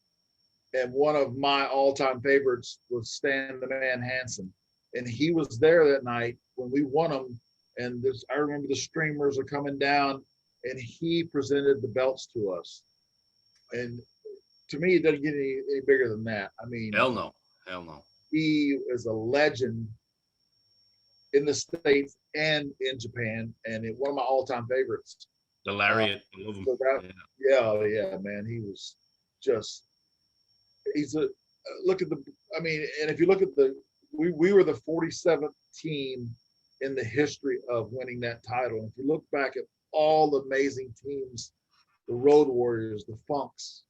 one of my all-time favorites was Stan the Man Hansen, and he was there that night when we won them. And I remember the streamers are coming down, and he presented the belts to us. And to me, it doesn't get any bigger than that. I mean, hell no. He is a legend in the States and in Japan, and one of my all-time favorites. The Lariat, I love him. So yeah, man, he was just. Look at and if you look at we were the 47th team in the history of winning that title. And if you look back at all the amazing teams, the Road Warriors, the Funks,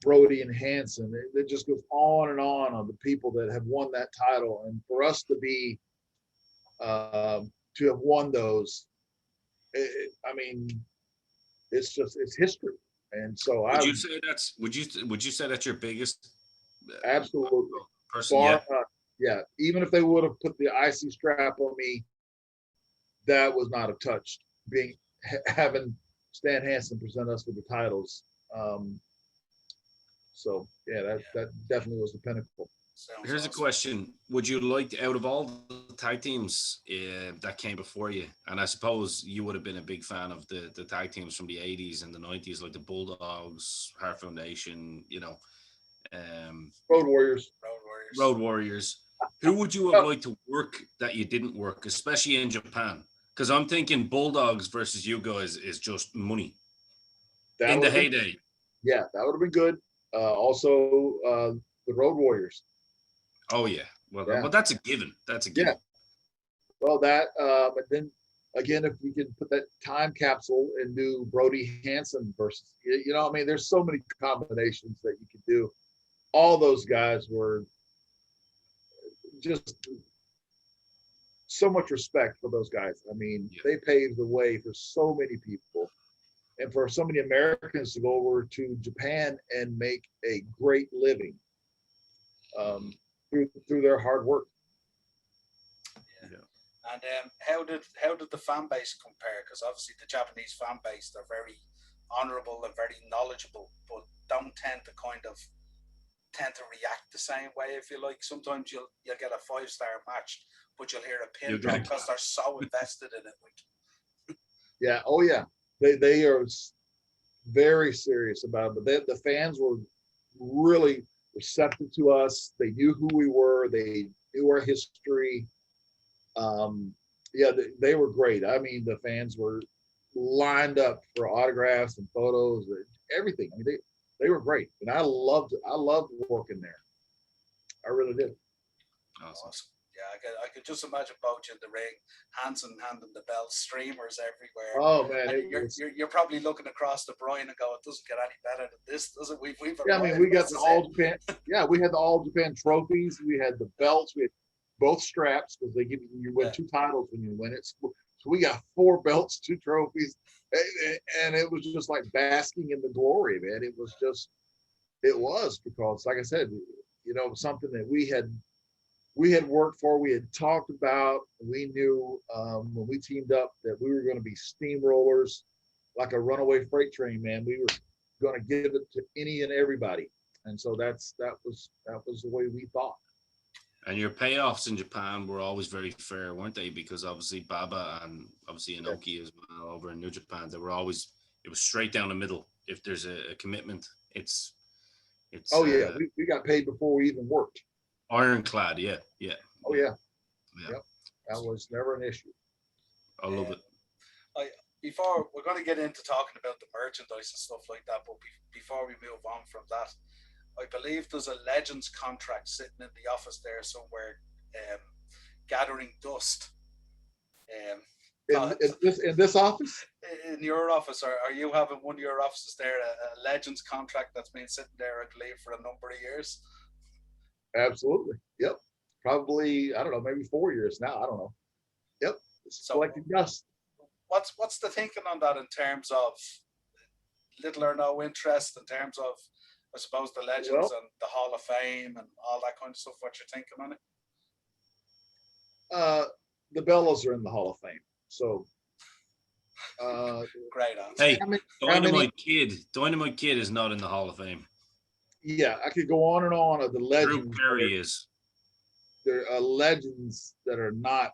Brody and Hanson, it just goes on and on the people that have won that title. And for us to be, to have won those, it's history. And so would you say that's your biggest? Absolutely. Person, yeah. Even if they would have put the IC strap on me, that was not a touch. Having Stan Hansen present us with the titles. So yeah, that definitely was the pinnacle. Here's a question: would you like, out of all the tag teams that came before you, and I suppose you would have been a big fan of the tag teams from the 80s and the 90s, like the Bulldogs, Heart Foundation, Road Warriors. Who would you have liked to work that you didn't work, especially in Japan? Because I'm thinking Bulldogs versus you guys is just money. In the heyday. Yeah, that would have been good. Also, the Road Warriors. Oh yeah, well, that's a given. That's a given. Yeah. Well, and then again, if we can put that time capsule and do Brody Hansen versus, there's so many combinations that you could do. All those guys were just so much respect for those guys. I mean, They paved the way for so many people, and for so many Americans to go over to Japan and make a great living through their hard work. Yeah. And how did the fan base compare? Because obviously the Japanese fan base, they're very honorable and very knowledgeable, but don't tend to react the same way. If you like, sometimes you'll get a 5-star match, but you'll hear a pin drop because they're so invested in it. Yeah. Oh yeah. They are very serious about it. But the fans were really receptive to us. They knew who we were. They knew our history. Yeah, they were great. I mean, the fans were lined up for autographs and photos and everything. I mean, they were great, and I loved working there. I really did. Awesome. Yeah, I could just imagine Boach in the ring, Hansen handing the belt, streamers everywhere. Oh man, you're probably looking across the Bryan and go, it doesn't get any better than this, does it? We've yeah, I mean, we got the All Japan. Yeah, we had the All Japan trophies. We had the belts. We had both straps because they give you win 2 titles when you win it. So we got 4 belts, 2 trophies, and it was just like basking in the glory, man. It was because, like I said, you know, something that we had worked for, we had talked about. We knew when we teamed up that we were going to be steamrollers, like a runaway freight train, man. We were going to give it to any and everybody, and so that was the way we thought. And your payoffs in Japan were always very fair, weren't they? Because obviously Baba and obviously Inoki as well over in New Japan, it was straight down the middle. If there's a commitment, it's. Oh yeah, we got paid before we even worked. Ironclad, yeah. Oh yeah. Yep. That was never an issue. I love it. Before we're going to get into talking about the merchandise and stuff like that, but before we move on from that, I believe there's a Legends contract sitting in the office there somewhere, gathering dust. In this office? In your office, are you having one of your offices there, a Legends contract that's been sitting there, I believe, for a number of years? Absolutely. Yep. Probably, I don't know, maybe 4 years now. I don't know. Yep. It's collecting dust. What's the thinking on that in terms of little or no interest in terms of, I suppose, the Legends and the Hall of Fame and all that kind of stuff? What you're thinking on it? The Bellas are in the Hall of Fame. So great answer. Hey, Dynamite Kid is not in the Hall of Fame. Yeah, I could go on and on of the legends. Drew Perry is. There are legends that are not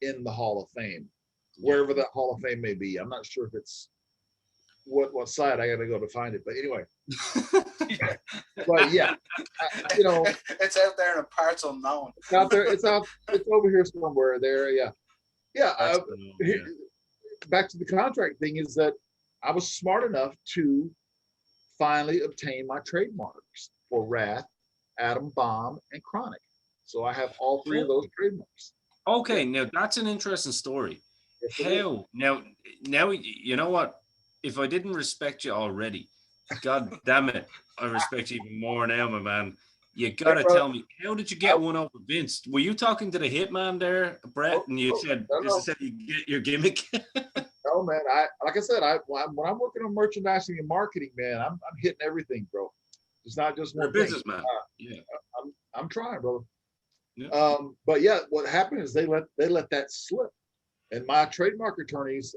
in the Hall of Fame, wherever that Hall of Fame may be. I'm not sure if it's what side I got to go to find it, but anyway. But yeah, you know, it's out there in parts unknown. It's out there. It's over here somewhere. There, yeah. Back to the contract thing is that I was smart enough to finally obtain my trademarks for Wrath, Atom Bomb, and Kronik. So I have all 3 of those trademarks. Okay, now that's an interesting story. How? Now, you know what? If I didn't respect you already, God damn it, I respect you even more now, my man. You gotta tell me, how did you get one over Vince? Were you talking to the hitman there, Brett? And you said you get your gimmick? No, man. Like I said, when I'm working on merchandising and marketing, man, I'm hitting everything, bro. It's not just one thing. Businessman. Yeah. I'm trying, brother. Yeah. But yeah, what happened is they let that slip. And my trademark attorneys,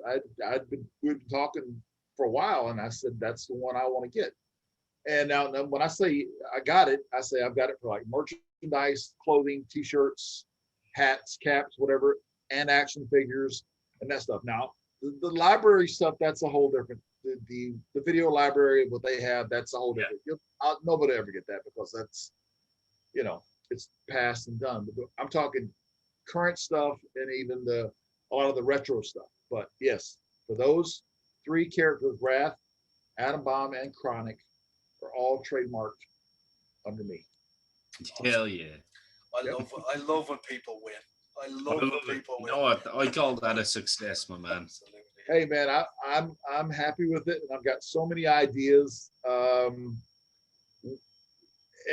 we've been talking for a while, and I said that's the one I want to get. And now when I say I got it, I say I've got it for like merchandise, clothing, t-shirts, hats, caps, whatever, and action figures and that stuff. Now the library stuff, that's a whole different. The video library, what they have, that's a whole different. Nobody ever get that because that's, you know, it's past and done. But I'm talking current stuff and even a lot of the retro stuff. But yes, for those 3 characters, Wrath, Atom Bomb, and Kronik, are all trademarked under me. Hell yeah! I love when people win. I love when people win. You know what? I call that a success, my man. Absolutely. Hey man, I'm happy with it, and I've got so many ideas.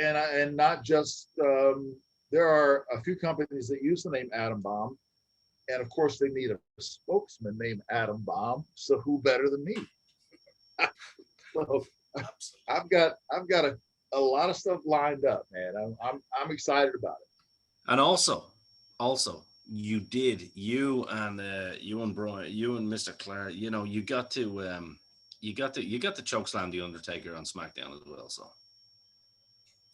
And not just there are a few companies that use the name Atom Bomb, and of course they need a spokesman named Atom Bomb. So who better than me? So I've got a lot of stuff lined up, man. I'm excited about it. And also, you and Bryan, you and Mr. Clark, you know, you got to chokeslam the Undertaker on SmackDown as well. So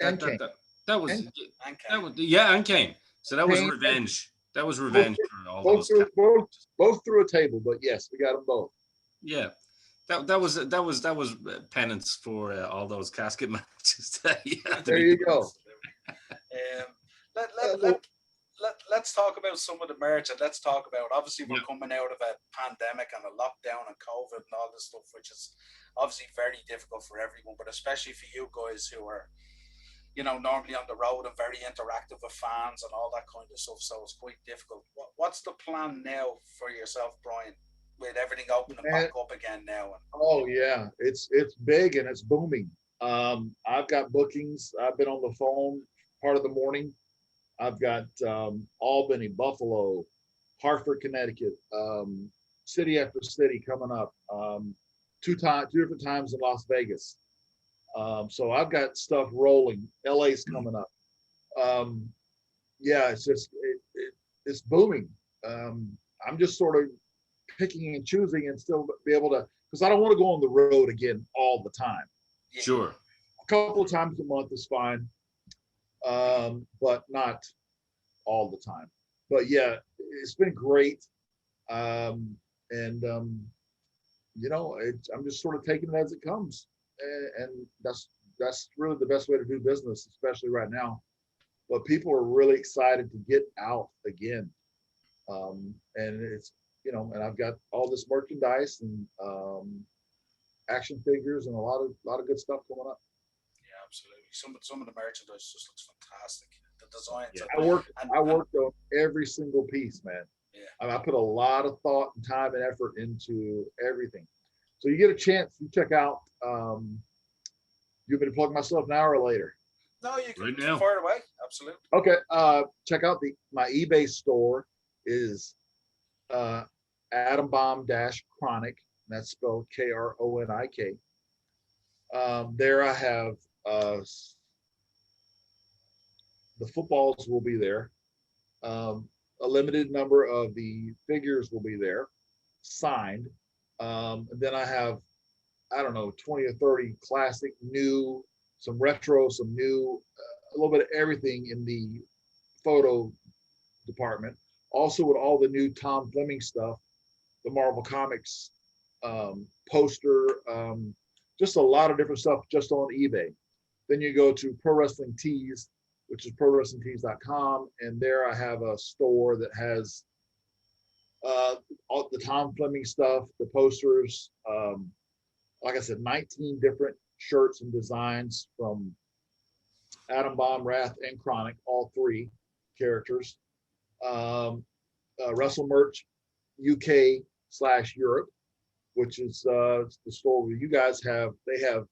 and Kane. That was and Kane. So that was revenge. That was revenge for all those. Both through a table, but yes, we got them both. Yeah. That was penance for all those casket matches that you had to There be you doing. go. Um, let, let, Well, let, let's talk about some of the merch, and let's talk about, obviously we're Yeah. coming out of a pandemic and a lockdown and COVID and all this stuff, which is obviously very difficult for everyone, but especially for you guys who are, normally on the road and very interactive with fans and all that kind of stuff. So it's quite difficult. What's the plan now for yourself, Brian, with everything opening man, back up again now? oh yeah, it's big and it's booming. I've got bookings. I've been on the phone part of the morning. I've got Albany, Buffalo, Hartford, Connecticut, city after city coming up. Two different times in Las Vegas. So I've got stuff rolling. LA's coming up. Um, yeah, it's booming. I'm just sort of picking and choosing and still be able to, because I don't want to go on the road again all the time. Yeah. Sure. A couple of times a month is fine, but not all the time. But yeah, it's been great. And I'm just sort of taking it as it comes, and that's really the best way to do business, especially right now. But people are really excited to get out again, and and I've got all this merchandise and action figures and a lot of good stuff coming up. Yeah, absolutely. Some of the merchandise just looks fantastic. The designs Yeah. are, I and worked on every single piece, man. yeah, I put a lot of thought and time and effort into everything. So you get a chance, you check out. You want me to plug myself now or later? no, you can Right now. fire away. Absolutely. Okay. Check out my eBay store is Atom Bomb Dash Chronic. That's spelled Kronik. There I have the footballs will be there. A limited number of the figures will be there, signed. And then I have, I don't know, 20 or 30 classic, new, some retro, some new, a little bit of everything in the photo department. Also with all the new Tom Fleming stuff, the Marvel Comics poster, just a lot of different stuff just on eBay. Then you go to Pro Wrestling Tees, which is prowrestlingtees.com, and there I have a store that has all the Tom Fleming stuff, the posters, like I said, 19 different shirts and designs from Atom Bomb, Wrath, and Chronic, all three characters. Wrestle Merch UK/Europe, which is the store where you guys have. They have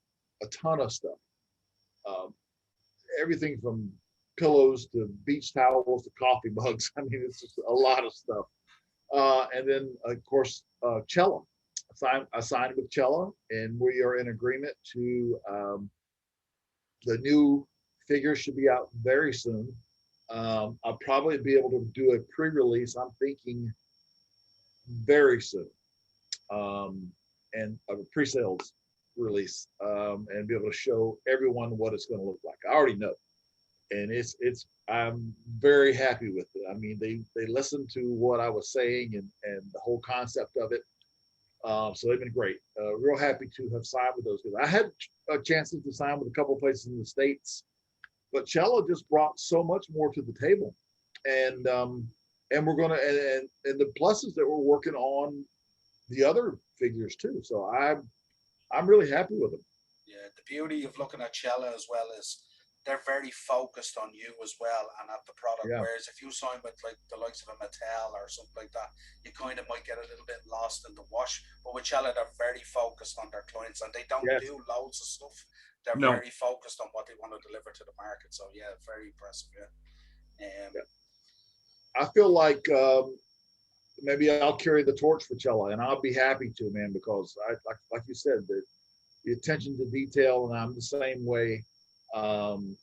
a ton of stuff. Um, Everything from pillows to beach towels to coffee mugs. I mean, it's just a lot of stuff. And then, of course, Cella. I signed with Cella, and we are in agreement to the new figure should be out very soon. I'll probably be able to do a pre-release. I'm thinking very soon, and a pre-sales release, and be able to show everyone what it's going to look like. I already know, and I'm very happy with it. I mean, they listened to what I was saying and the whole concept of it. So they've been great. Real happy to have signed with those guys. I had chances to sign with a couple of places in the States, but Cello just brought so much more to the table. And we're gonna and the pluses that we're working on the other figures too. So I'm really happy with them. Yeah, the beauty of looking at Cella as well is they're very focused on you as well and at the product. Yeah. Whereas if you sign with like the likes of a Mattel or something like that, you kind of might get a little bit lost in the wash. But with Cella, they're very focused on their clients and they don't Yes. do loads of stuff. They're No. very focused on what they want to deliver to the market. So yeah, very impressive. Yeah. Yeah. I feel like maybe I'll carry the torch for Cella, and I'll be happy to, man, because like you said, the attention to detail, and I'm the same way.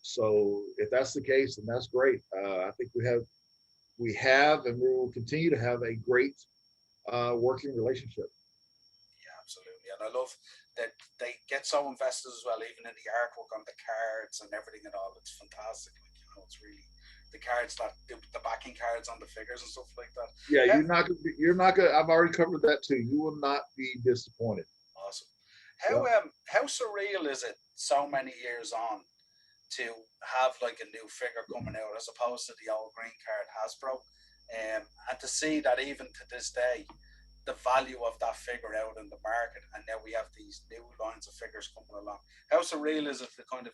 So if that's the case, then that's great. I think we have, and we will continue to have a great working relationship. Yeah, absolutely. And I love that they get so invested as well, even in the artwork on the cards and everything and all. It's fantastic. it's really the cards that the backing cards on the figures and stuff like that. Yeah, you're not gonna. I've already covered that too. You will not be disappointed. Awesome. Yeah. How surreal is it so many years on to have like a new figure coming out as opposed to the old green card Hasbro, and to see that even to this day, the value of that figure out in the market, and now we have these new lines of figures coming along. How surreal is it to kind of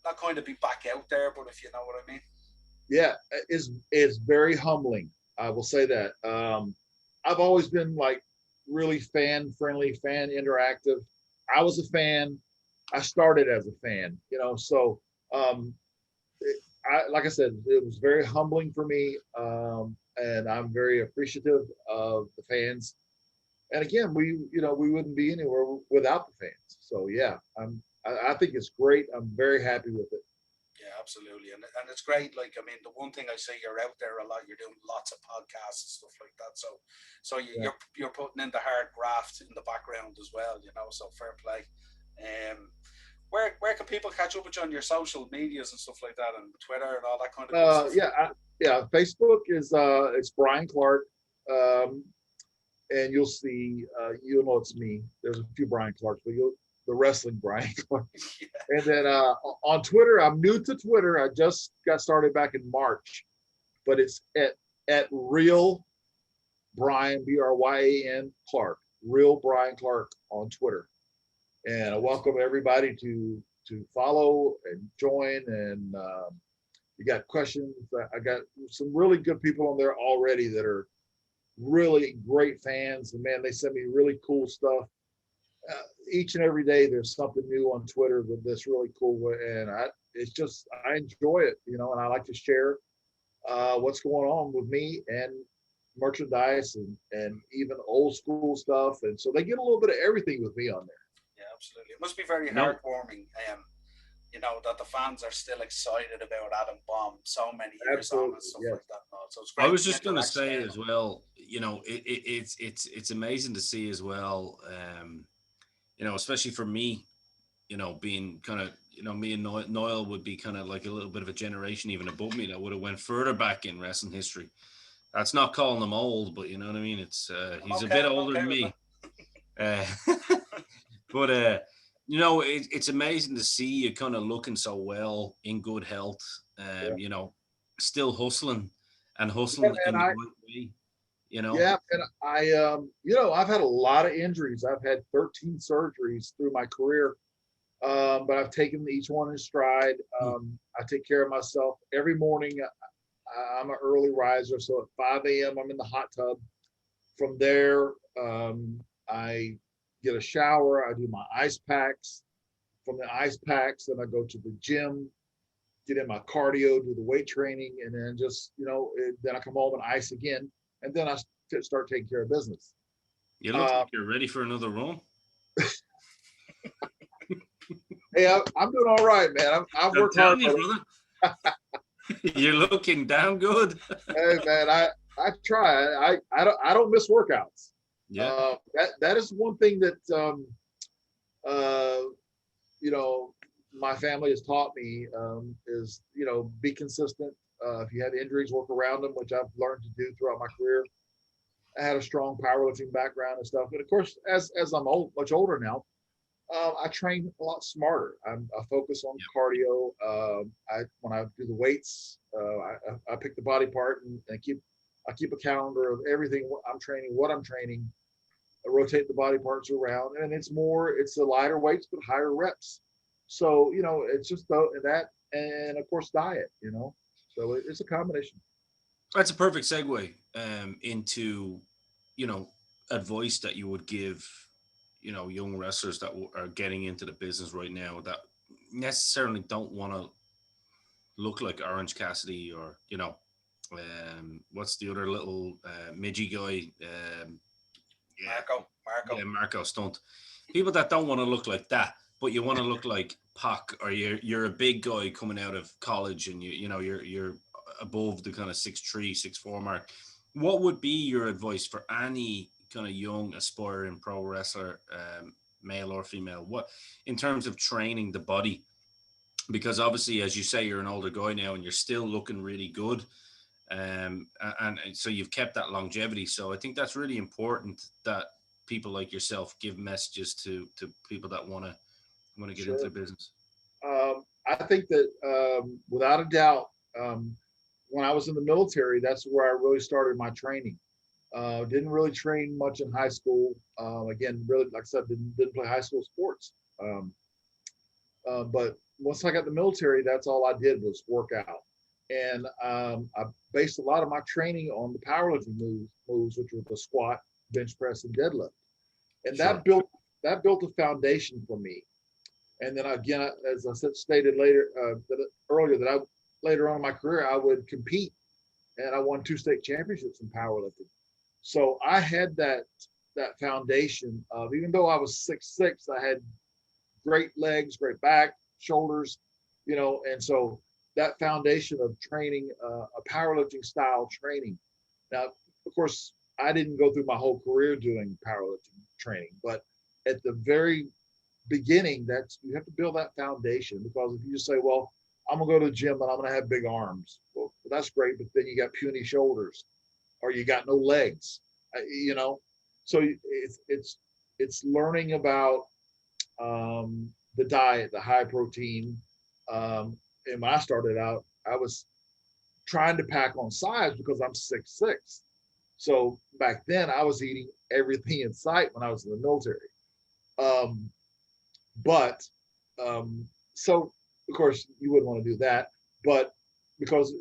not kind of be back out there, but if you know what I mean? Yeah, it's very humbling. I will say that. I've always been like really fan friendly, fan interactive. I was a fan. I started as a fan, so um, like I said, it was very humbling for me, and I'm very appreciative of the fans. And again, we wouldn't be anywhere without the fans. So yeah, I think it's great. I'm very happy with it. Yeah, absolutely, and it's great. Like, I mean, the one thing I see, you're out there a lot. You're doing lots of podcasts and stuff like that. So Yeah. you're putting in the hard graft in the background as well. So fair play. Where can people catch up with you on your social medias and stuff like that, and Twitter and all that kind of good stuff? Yeah. Facebook is it's Brian Clark, and you'll see you'll know it's me. There's a few Brian Clarks, but the wrestling Brian Clark. Yeah. And then on Twitter, I'm new to Twitter. I just got started back in March, but it's at Real Brian Bryan Clark, Real Brian Clark on Twitter. And I welcome everybody to follow and join. And you got questions. I got some really good people on there already that are really great fans. And man, they send me really cool stuff. Each and every day there's something new on Twitter that's really cool, and I enjoy it, and I like to share what's going on with me and merchandise and even old school stuff, and so they get a little bit of everything with me on there. Yeah, absolutely. It must be very heartwarming, that the fans are still excited about Adam Bomb so many years on and stuff like that. So it's great. I was just going to say as well, it's amazing to see as well. Especially for me, being kind of, me and Noel would be kind of like a little bit of a generation even above me that would have went further back in wrestling history. That's not calling him old, but you know what I mean? It's he's a bit older than me. But it's amazing to see you kind of looking so well, in good health, still hustling in the right way. Yeah, and I've had a lot of injuries. I've had 13 surgeries through my career, but I've taken each one in stride. I take care of myself every morning. I'm an early riser, so at 5 a.m. I'm in the hot tub. From there, I get a shower. I do my ice packs. From the ice packs, then I go to the gym, get in my cardio, do the weight training, and then then I come home and ice again. And then I start taking care of business. You look like you're ready for another run. Hey, I'm doing all right, man. I've worked hard. You're looking damn good. Hey, man, I try. I don't miss workouts. Yeah. That is one thing that my family has taught me is be consistent. If you have injuries, work around them, which I've learned to do throughout my career. I had a strong powerlifting background and stuff, but of course, as I'm much older now, I train a lot smarter. I focus on cardio. When I do the weights, I pick the body part and I keep a calendar of everything I'm training, what I'm training. I rotate the body parts around, and it's the lighter weights but higher reps. So it's just that, and of course diet. So it's a combination. That's a perfect segue into, advice that you would give, young wrestlers that are getting into the business right now that necessarily don't want to look like Orange Cassidy or, what's the other little midgy guy? Marco Stunt. People that don't want to look like that, but you want to look like Pac, or you're a big guy coming out of college, and you're above the kind of 6'3", 6'4" mark. What would be your advice for any kind of young aspiring pro wrestler, male or female? What in terms of training the body because obviously, as you say, you're an older guy now and you're still looking really good. And so you've kept that longevity. So I think that's really important that people like yourself give messages to people that want to get into Sure. the business. I think that without a doubt, um, when I was in the military, that's where I really started my training. Didn't really train much in high school. Again, really, like I said, didn't play high school sports. Um, but once I got the military, that's all I did was work out. And I based a lot of my training on the powerlifting moves, which were the squat, bench press, and deadlift. And Sure. that built a foundation for me. And then again, as I said, stated later earlier, that I later on in my career I would compete, and I won 2 state championships in powerlifting. So I had that foundation of, even though I was 6'6", I had great legs, great back, shoulders, and so that foundation of training, a powerlifting style training. Now, of course, I didn't go through my whole career doing powerlifting training, but at the very beginning, that's you have to build that foundation, because if you just say, well, I'm gonna go to the gym and I'm gonna have big arms, well, that's great, but then you got puny shoulders or you got no legs, you know. So it's learning about the diet, the high protein. And when I started out, I was trying to pack on size because I'm 6'6". So back then I was eating everything in sight when I was in the military. Um, but so of course you wouldn't want to do that, but because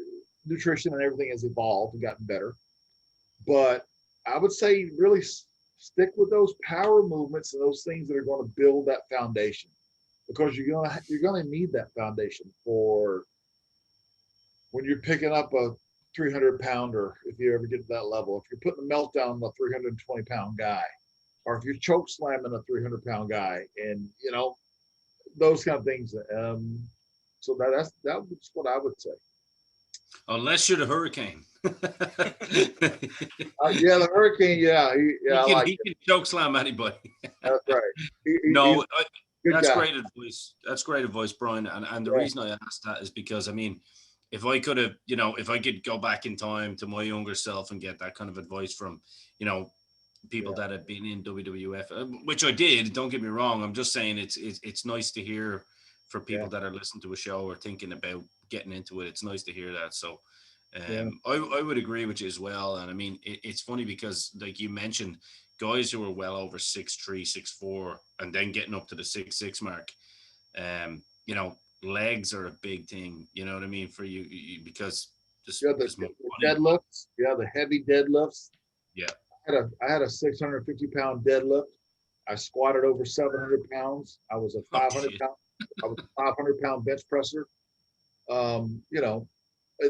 nutrition and everything has evolved and gotten better. But I would say really stick with those power movements and those things that are going to build that foundation, because you're gonna need that foundation for when you're picking up a 300 pounder. If you ever get to that level, if you're putting a meltdown on a 320-pound guy, or if you're choke slamming a 300-pound guy, and those kind of things. So that's what I would say. Unless you're the Hurricane. Yeah, the Hurricane. Yeah, I like He can choke slam anybody. That's right. He's No, a good that's guy. great advice. That's great advice, Brian. And the Yeah. reason I asked that is because, I mean, if I could have, if I could go back in time to my younger self and get that kind of advice from, people Yeah. that had been in WWF, which I did. Don't get me wrong. I'm just saying it's nice to hear for people Yeah. that are listening to a show or thinking about getting into it. It's nice to hear that. So Yeah. I would agree with you as well. And I mean, it's funny because, like you mentioned, guys who are well over 6'3", 6'4", and then getting up to the 6'6" mark, legs are a big thing. You know what I mean? For you because just Yeah, just more the money. deadlifts. Yeah, the heavy deadlifts. Yeah. I had a 650-pound deadlift. I squatted over 700 pounds. I was a Oh, 500 shit. pound. I was a 500-pound bench presser. You know,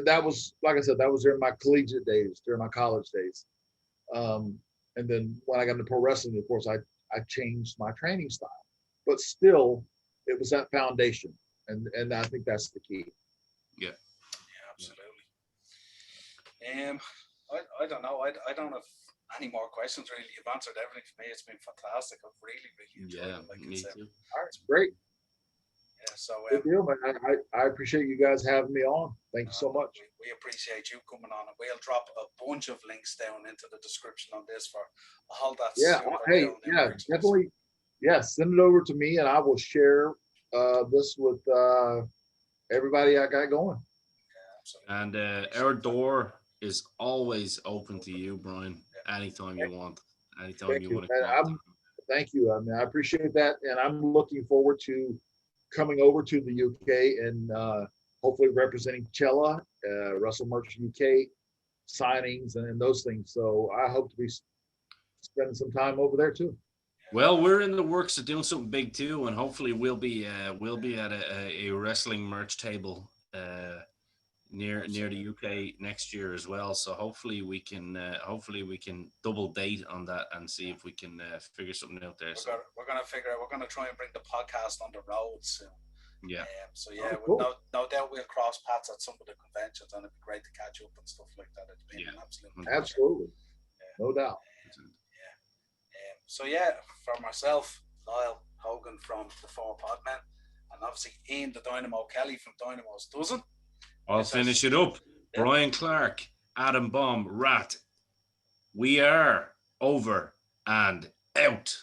that was, like I said, that was during my collegiate days, during my college days. And then when I got into pro wrestling, of course, I changed my training style, but still, it was that foundation, and I think that's the key. Yeah. Yeah, absolutely. I don't know. I don't have any more questions really. You've answered everything for me. It's been fantastic. I've really enjoyed Yeah, it. Like me it's too. All right, great. yeah. So Good deal, man. I appreciate you guys having me on. Thank you so much. we appreciate you coming on, and we'll drop a bunch of links down into the description on this for all that Yeah. super Hey, cool new yeah, merchandise. definitely. Yeah, send it over to me, and I will share this with everybody I got going. Absolutely. And our door is always open to you, Brian. Anytime you want. Anytime Thank you you. want to And come on. thank you. I mean, I appreciate that, and I'm looking forward to coming over to the UK and hopefully representing Cella, Russell Merchant UK signings and those things. So I hope to be spending some time over there too. Well, we're in the works of doing something big too, and hopefully we'll be at a wrestling merch table near the UK next year as well. So hopefully we can double date on that and see if we can figure something out there. So We're gonna figure out. We're gonna try and bring the podcast on the road soon. yeah. So yeah, cool. no doubt we'll cross paths at some of the conventions, and it'd be great to catch up and stuff like that. It's been an absolute pleasure. Absolutely, no doubt. So yeah, for myself, Lyle Hogan from the Four Podmen, and obviously Ian the Dynamo Kelly from Dynamos doesn't. I'll finish it up. Yeah. Brian Clark, Adam Bomb, Rat. We are over and out.